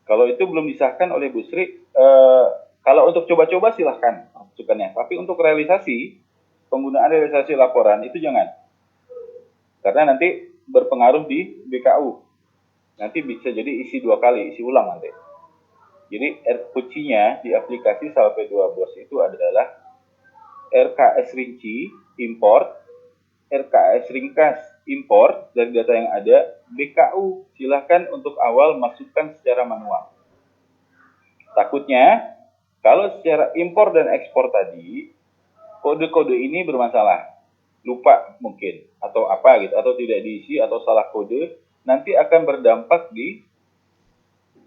Kalau itu belum disahkan oleh Bu Sri, kalau untuk coba-coba silahkan masukkannya. Tapi untuk penggunaan realisasi laporan itu jangan. Karena nanti berpengaruh di BKU. Nanti bisa jadi isi 2 kali, isi ulang nanti. Jadi kuncinya di aplikasi Salpe 2 Bos itu adalah RKS Rinci import, RKS Ringkas import dari data yang ada, BKU silahkan untuk awal masukkan secara manual. Takutnya kalau secara impor dan ekspor tadi, kode-kode ini bermasalah. lupa mungkin atau apa gitu, atau tidak diisi atau salah kode, nanti akan berdampak di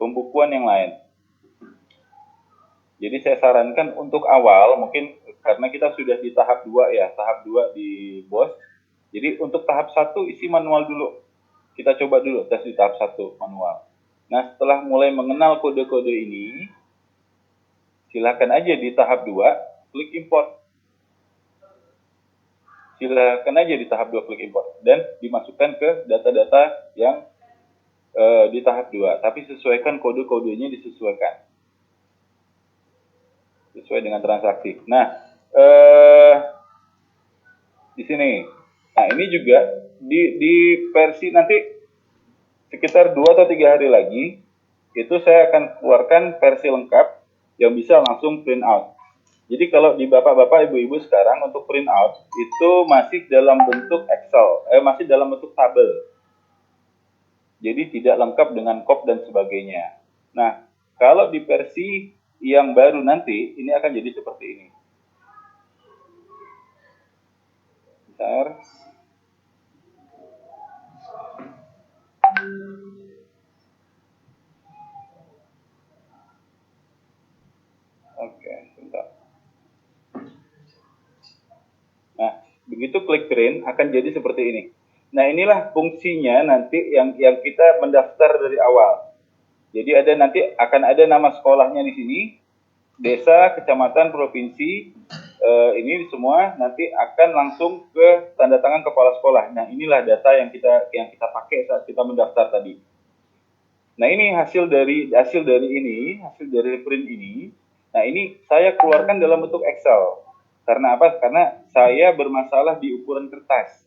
pembukuan yang lain. Jadi saya sarankan untuk awal mungkin karena kita sudah di tahap 2 ya, tahap 2 di BOS. Jadi untuk tahap 1 isi manual dulu. Kita coba dulu tes di tahap 1 manual. Nah, setelah mulai mengenal kode-kode ini, silakan aja di tahap 2 klik import. Silakan aja di tahap 2 klik import dan dimasukkan ke data-data yang di tahap 2, tapi sesuaikan kode-kodenya, disesuaikan sesuai dengan transaksi. Nah, di sini, nah ini juga di versi nanti sekitar 2 atau 3 hari lagi itu saya akan keluarkan versi lengkap yang bisa langsung print out. Jadi kalau di bapak-bapak, ibu-ibu sekarang untuk print out itu masih dalam bentuk Excel, masih dalam bentuk tabel. Jadi tidak lengkap dengan kop dan sebagainya. Nah, kalau di versi yang baru nanti, ini akan jadi seperti ini. Bentar. Oke, bentar. Nah, begitu klik print akan jadi seperti ini. Nah, inilah fungsinya nanti yang kita mendaftar dari awal. Jadi nanti akan ada nama sekolahnya di sini, desa, kecamatan, provinsi, ini semua nanti akan langsung ke tanda tangan kepala sekolah. Nah, inilah data yang kita pakai saat kita mendaftar tadi. Nah, ini hasil dari print ini. Nah, ini saya keluarkan dalam bentuk Excel. Karena apa? Karena saya bermasalah di ukuran kertas.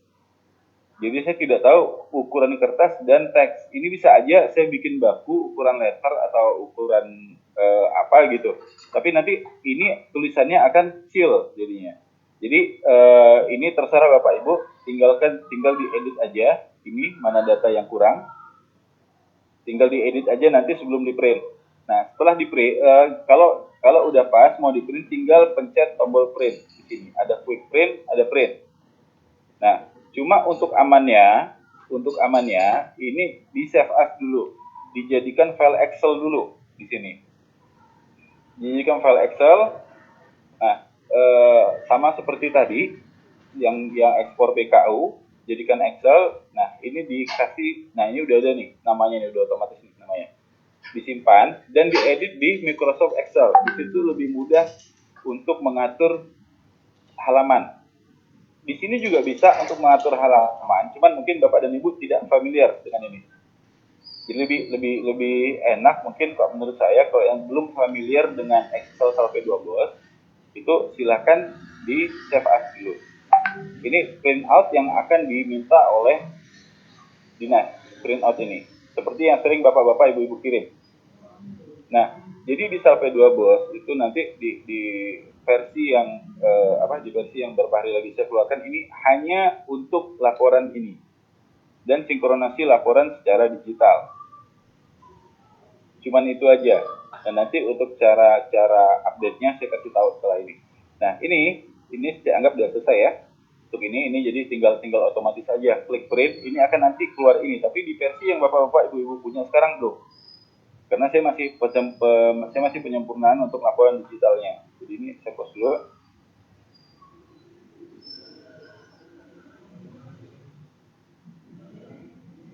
Jadi saya tidak tahu ukuran kertas dan teks. Ini bisa aja saya bikin baku ukuran letter atau ukuran apa gitu. Tapi nanti ini tulisannya akan kecil jadinya. Jadi ini terserah Bapak Ibu, tinggal diedit aja. Ini mana data yang kurang. Tinggal diedit aja nanti sebelum di print. Nah, setelah di print, kalau udah pas mau di print, tinggal pencet tombol print di sini. Ada quick print, ada print. Nah, cuma untuk amannya ini di save as dulu, dijadikan file Excel dulu di sini. Dijadikan file Excel. Nah, sama seperti tadi yang ekspor PKU, jadikan Excel. Nah, ini dikasih, nah ini udah ada nih namanya, ini udah otomatis nih namanya. Disimpan dan diedit di Microsoft Excel. Di situ lebih mudah untuk mengatur halaman. Di sini juga bisa untuk mengatur halaman, cuman mungkin Bapak dan Ibu tidak familiar dengan ini. Jadi lebih enak mungkin kalau menurut saya, kalau yang belum familiar dengan Excel sampai 2 bos, itu silakan di save as dulu. Ini print out yang akan diminta oleh dinas, print out ini. Seperti yang sering Bapak-bapak, Ibu-ibu kirim. Nah, jadi di Salve 2 bos itu nanti di versi yang di versi yang beberapa hari lagi saya keluarkan ini hanya untuk laporan ini dan sinkronasi laporan secara digital. Cuman itu aja. Dan nanti untuk cara update-nya saya kasih tahu setelah ini. Nah, ini saya anggap sudah selesai ya. Untuk ini jadi tinggal otomatis aja klik print, ini akan nanti keluar ini, tapi di versi yang Bapak-bapak, Ibu-ibu punya sekarang belum. Karena saya masih penyempurnaan untuk laporan digitalnya. Jadi ini saya pause dulu.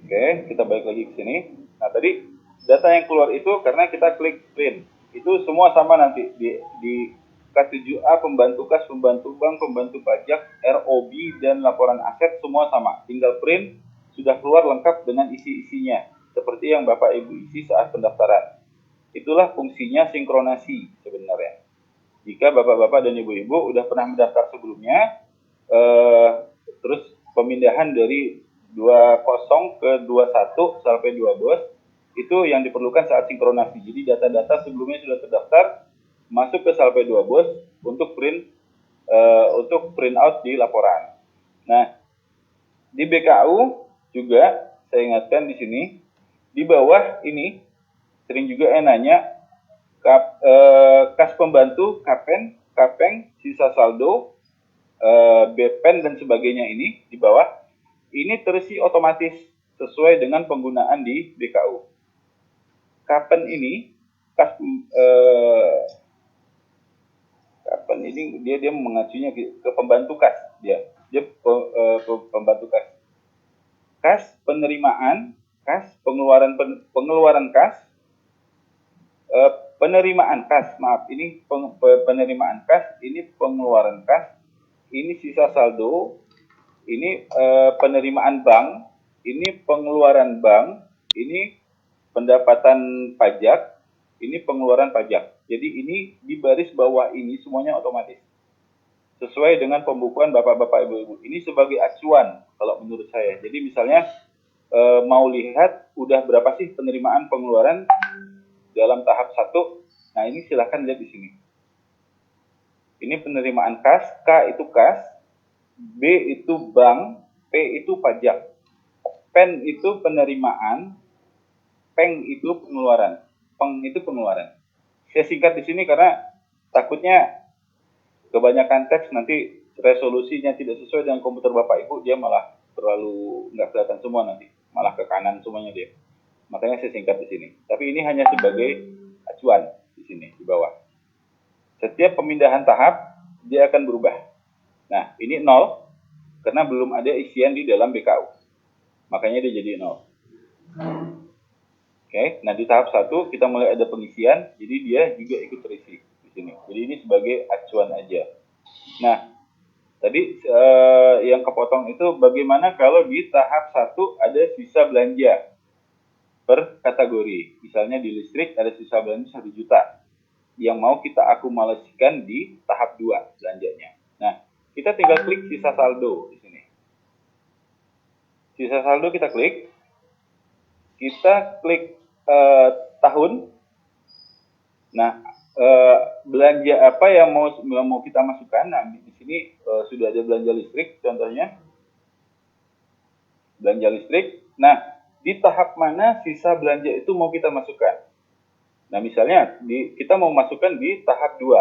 Oke, kita balik lagi ke sini. Nah, tadi data yang keluar itu karena kita klik print. Itu semua sama nanti di K7A, pembantu kas, pembantu bank, pembantu pajak, ROB, dan laporan aset semua sama. Tinggal print, sudah keluar lengkap dengan isi-isinya. Seperti yang Bapak Ibu isi saat pendaftaran. Itulah fungsinya sinkronasi sebenarnya. Jika Bapak-bapak dan Ibu-ibu udah pernah mendaftar sebelumnya, terus pemindahan dari 20 ke 21 sampai 2 bos, itu yang diperlukan saat sinkronasi. Jadi data-data sebelumnya sudah terdaftar, masuk ke Salve 2 bos untuk print out di laporan. Nah, di BKU juga saya ingatkan di sini, di bawah ini sering juga nanya kas pembantu, kapeng, sisa saldo, BPEN dan sebagainya ini di bawah, ini terisi otomatis sesuai dengan penggunaan di BKU. Kapan ini? Kapan ini dia mengacunya ke pembantu kas, dia pembantu kas. Kas penerimaan, kas pengeluaran kas, penerimaan kas, maaf, ini penerimaan kas, ini pengeluaran kas, ini sisa saldo, ini penerimaan bank, ini pengeluaran bank, ini pendapatan pajak, ini pengeluaran pajak. Jadi ini di baris bawah ini semuanya otomatis. Sesuai dengan pembukuan Bapak-Bapak Ibu-Ibu. Ini sebagai acuan kalau menurut saya. Jadi misalnya mau lihat udah berapa sih penerimaan pengeluaran dalam tahap 1. Nah, ini silahkan lihat di sini. Ini penerimaan kas, K itu kas, B itu bank, P itu pajak. PEN itu penerimaan, PENG itu pengeluaran, PENG itu pengeluaran. Saya singkat di sini karena takutnya kebanyakan teks nanti resolusinya tidak sesuai dengan komputer Bapak Ibu, dia malah terlalu nggak kelihatan semua nanti, malah ke kanan semuanya dia. Makanya saya singkat di sini. Tapi ini hanya sebagai acuan di sini di bawah. Setiap pemindahan tahap dia akan berubah. Nah, ini 0 karena belum ada isian di dalam BKU. Makanya dia jadi 0. Oke, nah di tahap 1 kita mulai ada pengisian, jadi dia juga ikut terisi di sini. Jadi ini sebagai acuan aja. Nah, tadi yang kepotong itu bagaimana kalau di tahap 1 ada sisa belanja per kategori. Misalnya di listrik ada sisa belanja 1 juta yang mau kita akumulasikan di tahap 2 belanjanya. Nah, kita tinggal klik sisa saldo di sini. Sisa saldo kita klik. Kita klik tahun. Nah, belanja apa yang mau kita masukkan? Nah, di sini sudah ada belanja listrik contohnya. Belanja listrik. Nah, di tahap mana sisa belanja itu mau kita masukkan? Nah, misalnya kita mau masukkan di tahap 2.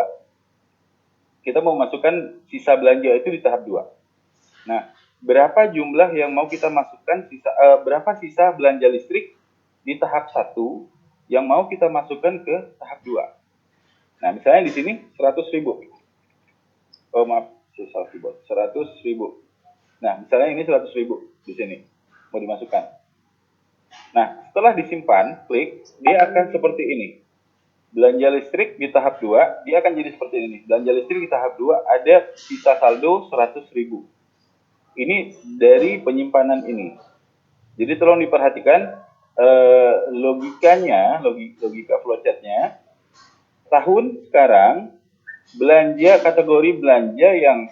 Kita mau masukkan sisa belanja itu di tahap 2. Nah, berapa jumlah yang mau kita masukkan berapa sisa belanja listrik di tahap 1 yang mau kita masukkan ke tahap 2. Nah, misalnya di sini 100.000. Oh, maaf, 100.000. Nah, misalnya ini 100.000 di sini mau dimasukkan. Nah, setelah disimpan, klik, dia akan seperti ini. Belanja listrik di tahap 2, dia akan jadi seperti ini. Belanja listrik di tahap 2 ada sisa saldo 100.000. Ini dari penyimpanan ini. Jadi tolong diperhatikan logikanya, logika flowchartnya. Tahun sekarang, belanja kategori belanja yang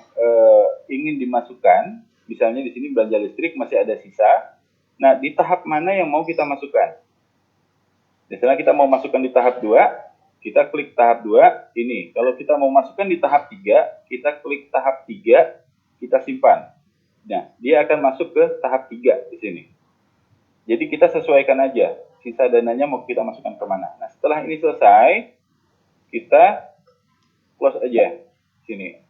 ingin dimasukkan, misalnya di sini belanja listrik masih ada sisa. Nah, di tahap mana yang mau kita masukkan? Misalnya kita mau masukkan di tahap 2, kita klik tahap 2, ini. Kalau kita mau masukkan di tahap 3, kita klik tahap 3, kita simpan. Nah, dia akan masuk ke tahap 3 di sini. Jadi kita sesuaikan aja, sisa dananya mau kita masukkan kemana. Nah, setelah ini selesai, kita close aja sini.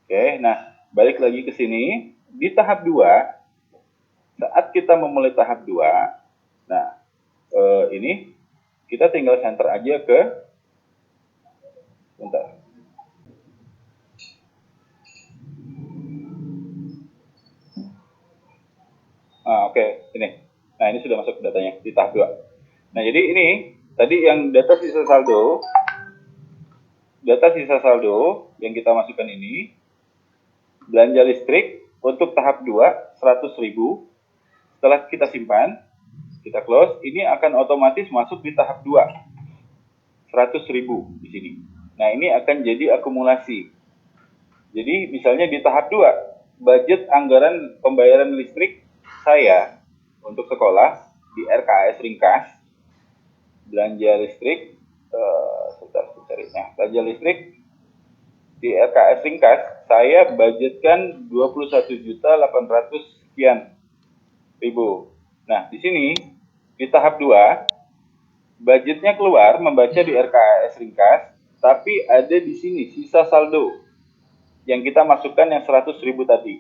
Oke, nah, balik lagi ke sini. Di tahap 2, saat kita memulai tahap 2, nah, ini kita tinggal center aja ke bentar. Oke, ini. Nah, ini sudah masuk datanya di tahap 2. Nah, jadi ini tadi yang data sisa saldo yang kita masukkan ini, belanja listrik untuk tahap 2 100.000. Setelah kita simpan, kita close, ini akan otomatis masuk di tahap 2. 100.000 di sini. Nah, ini akan jadi akumulasi. Jadi, misalnya di tahap 2, budget anggaran pembayaran listrik saya untuk sekolah di RKAS Ringkas, belanja listrik, belanja listrik di RKAS Ringkas, saya budgetkan 21.800 sekian ribu. Nah, di sini di tahap 2 budgetnya keluar membaca di RKAS Ringkas, tapi ada di sini sisa saldo. yang kita masukkan yang 100.000 tadi.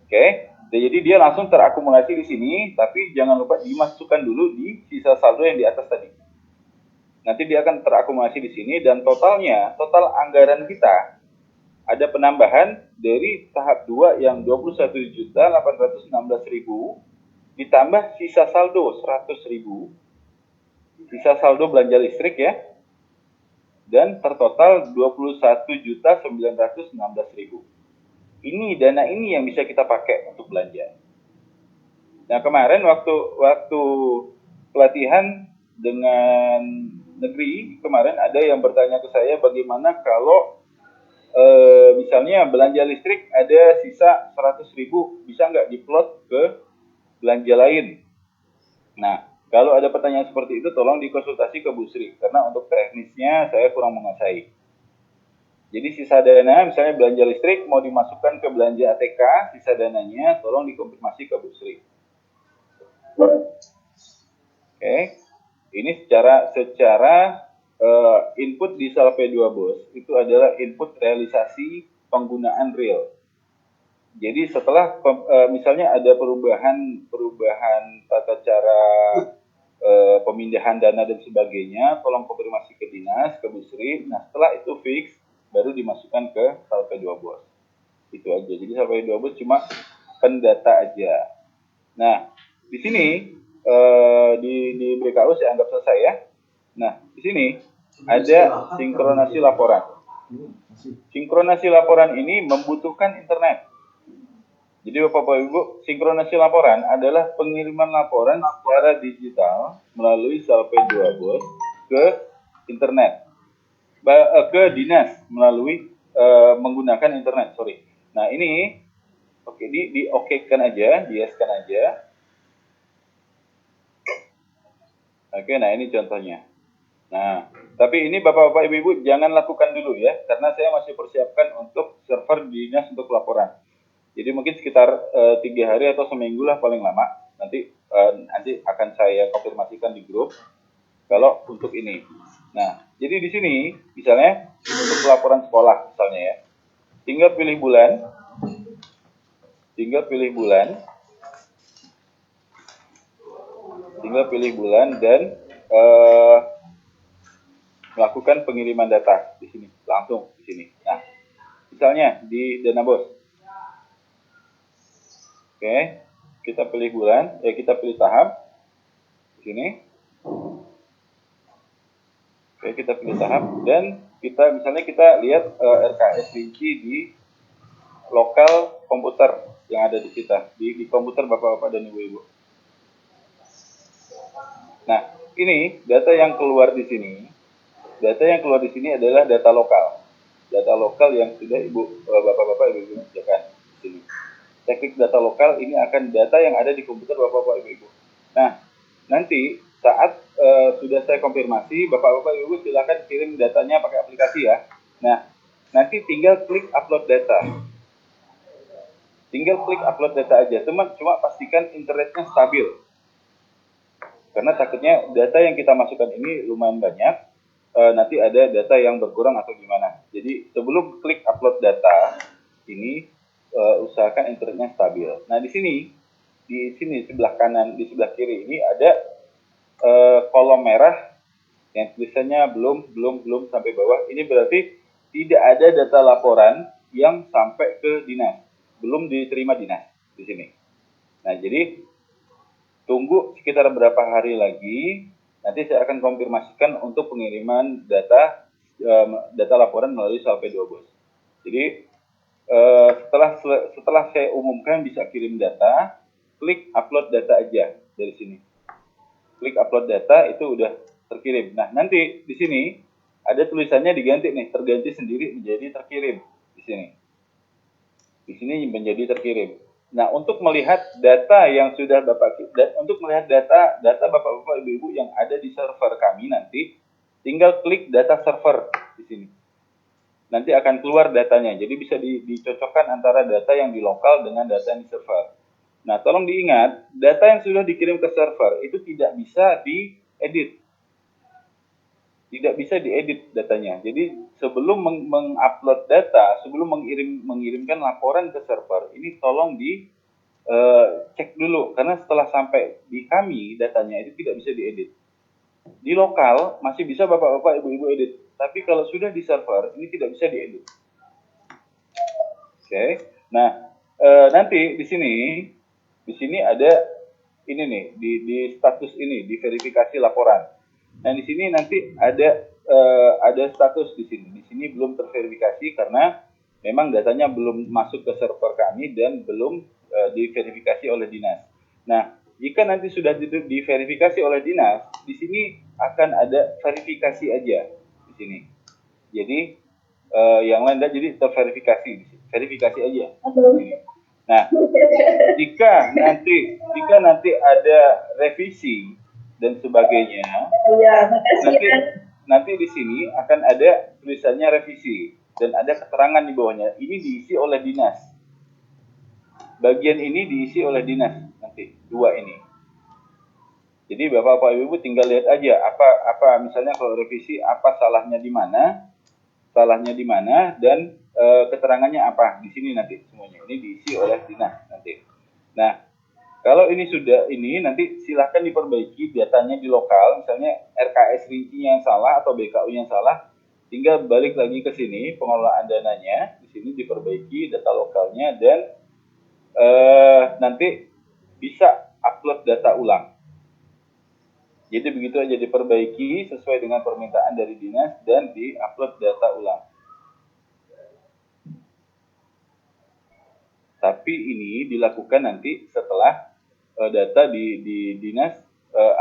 Oke, jadi dia langsung terakumulasi di sini, tapi jangan lupa dimasukkan dulu di sisa saldo yang di atas tadi. Nanti dia akan terakumulasi di sini dan total anggaran kita ada penambahan dari tahap 2 yang 21.816.000 ditambah sisa saldo 100.000, sisa saldo belanja listrik ya, dan tertotal 21.916.000. Ini dana ini yang bisa kita pakai untuk belanja. Nah kemarin waktu pelatihan dengan negeri kemarin ada yang bertanya ke saya bagaimana kalau misalnya belanja listrik ada sisa 100.000 bisa nggak diplot ke belanja lain. Nah kalau ada pertanyaan seperti itu tolong dikonsultasi ke Bu Sri karena untuk teknisnya saya kurang menguasai. Jadi sisa dana misalnya belanja listrik mau dimasukkan ke belanja ATK, sisa dananya tolong dikonfirmasi ke Bu Sri. Oke. Ini secara input di Salpe 2 Bos itu adalah input realisasi penggunaan real. Jadi setelah misalnya ada perubahan tata cara pemindahan dana dan sebagainya, tolong konfirmasi ke dinas, ke Bu Sri. Nah setelah itu fix, baru dimasukkan ke Salpe 2 Bos. Itu aja. Jadi Salpe 2 Bos cuma pendata aja. Nah di sini di BKU saya anggap selesai ya. Nah, di sini ada sinkronasi laporan. Sinkronasi laporan ini membutuhkan internet. Jadi Bapak Ibu, sinkronasi laporan adalah pengiriman laporan secara digital melalui Salpe 2 Bos ke internet. Ke dinas melalui menggunakan internet, sorry. Nah, ini oke di-okekan aja, di-yes-kan aja. Oke, nah ini contohnya. Nah, tapi ini Bapak-Bapak Ibu-Ibu jangan lakukan dulu ya, karena saya masih persiapkan untuk server dinas untuk laporan. Jadi mungkin sekitar 3 hari atau seminggu lah paling lama. Nanti akan saya konfirmasikan di grup kalau untuk ini. Nah, jadi di sini misalnya untuk laporan sekolah misalnya ya, tinggal pilih bulan dan melakukan pengiriman data di sini langsung di sini. Nah, misalnya di Dana Bos. Oke, kita pilih bulan, kita pilih tahap di sini. Oke, kita pilih tahap dan misalnya kita lihat RKS rinci di lokal komputer yang ada di kita di komputer Bapak-bapak dan Ibu-ibu. Nah, ini data yang keluar di sini. Data yang keluar di sini adalah data lokal. Data lokal yang sudah Bapak-bapak Ibu-ibu kerjakan di sini. Teknik data lokal ini akan data yang ada di komputer Bapak-bapak Ibu-ibu. Nah, nanti saat sudah saya konfirmasi, Bapak-bapak Ibu silakan kirim datanya pakai aplikasi ya. Nah, nanti tinggal klik upload data. Tinggal klik upload data aja. Cuma pastikan internetnya stabil. Karena takutnya data yang kita masukkan ini lumayan banyak. Nanti ada data yang berkurang atau gimana. Jadi sebelum klik upload data ini usahakan internetnya stabil. Nah di sini sebelah kanan, di sebelah kiri ini ada kolom merah yang tulisannya belum sampai bawah. Ini berarti tidak ada data laporan yang sampai ke dinas, belum diterima dinas di sini. Nah jadi tunggu sekitar berapa hari lagi. Nanti saya akan konfirmasikan untuk pengiriman data laporan melalui Salpe 2 Bos. Jadi setelah saya umumkan bisa kirim data, klik upload data aja dari sini. Klik upload data itu udah terkirim. Nah nanti di sini ada tulisannya diganti nih, terganti sendiri menjadi terkirim di sini. Di sini menjadi terkirim. Nah, untuk melihat data yang sudah untuk melihat data Bapak-bapak Ibu-ibu yang ada di server kami nanti, tinggal klik data server di sini. Nanti akan keluar datanya. Jadi bisa dicocokkan antara data yang di lokal dengan data yang di server. Nah, tolong diingat, data yang sudah dikirim ke server itu tidak bisa diedit. tidak bisa diedit datanya. Jadi sebelum mengupload data, sebelum mengirimkan laporan ke server, ini tolong di cek dulu, karena setelah sampai di kami datanya itu tidak bisa diedit. Di lokal masih bisa bapak-bapak, ibu-ibu edit, tapi kalau sudah di server ini tidak bisa diedit. Oke. Nah, nanti di sini ada ini nih di status ini, di verifikasi laporan. Nah, di sini nanti ada status di sini. Di sini belum terverifikasi karena memang datanya belum masuk ke server kami dan belum diverifikasi oleh dinas. Nah, jika nanti sudah diverifikasi oleh dinas, di sini akan ada verifikasi aja di sini. Jadi yang lain jadi terverifikasi, verifikasi aja. Nah, jika nanti ada revisi dan sebagainya, nanti di sini akan ada tulisannya revisi dan ada keterangan di bawahnya. Ini diisi oleh dinas. Bagian ini diisi oleh dinas nanti, dua ini. Jadi Bapak Ibu tinggal lihat aja apa misalnya kalau revisi apa salahnya di mana dan keterangannya apa di sini nanti semuanya. Ini diisi oleh dinas nanti. Nah, kalau ini sudah nanti silahkan diperbaiki datanya di lokal, misalnya RKS rincinya yang salah atau BKU yang salah, tinggal balik lagi ke sini pengelolaan dananya, di sini diperbaiki data lokalnya dan nanti bisa upload data ulang. Jadi begitu aja diperbaiki sesuai dengan permintaan dari dinas dan di-upload data ulang. Tapi ini dilakukan nanti setelah data di dinas,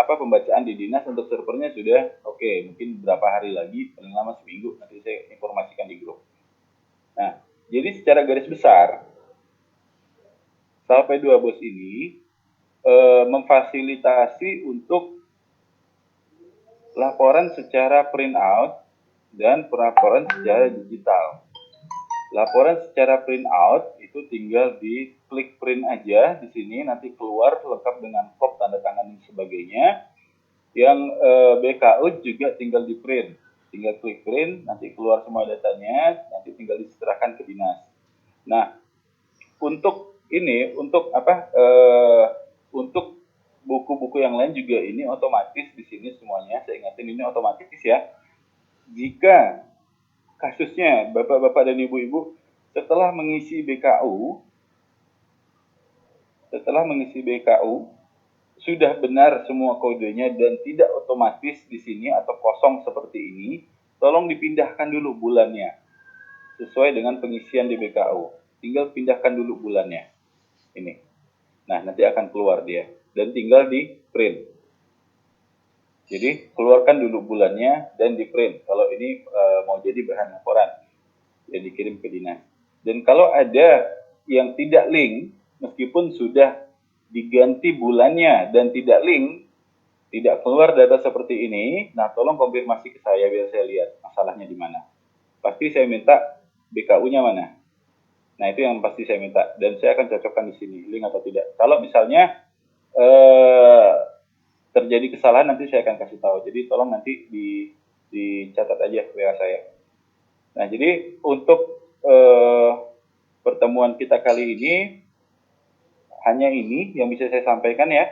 pembacaan di dinas untuk servernya sudah oke, mungkin berapa hari lagi, paling lama seminggu, nanti saya informasikan di grup. Nah, jadi secara garis besar, Salpe 2 Bos ini memfasilitasi untuk laporan secara print out dan laporan secara digital. Laporan secara print out itu tinggal di klik print aja di sini, nanti keluar lengkap dengan kop, tanda tangan dan sebagainya. Yang BKU juga tinggal di print, tinggal klik print, nanti keluar semua datanya, nanti tinggal diserahkan ke dinas. Nah, untuk buku-buku yang lain juga ini otomatis di sini semuanya, saya ingatin ini otomatis ya. Jika kasusnya Bapak-bapak dan Ibu-ibu setelah mengisi BKU sudah benar semua kodenya dan tidak otomatis di sini atau kosong seperti ini, tolong dipindahkan dulu bulannya sesuai dengan pengisian di BKU. Tinggal pindahkan dulu bulannya. Ini. Nah, nanti akan keluar dia dan tinggal di print. Jadi keluarkan dulu bulannya dan di print kalau ini mau jadi bahan laporan dan dikirim ke dinas. Dan kalau ada yang tidak link, meskipun sudah diganti bulannya dan tidak link, tidak keluar data seperti ini, nah tolong konfirmasi ke saya biar saya lihat masalahnya di mana. Pasti saya minta BKU-nya mana. Nah, itu yang pasti saya minta dan saya akan cocokkan di sini link atau tidak. Kalau misalnya terjadi kesalahan nanti saya akan kasih tahu. Jadi tolong nanti dicatat aja WA saya. Nah, jadi untuk pertemuan kita kali ini hanya ini yang bisa saya sampaikan ya.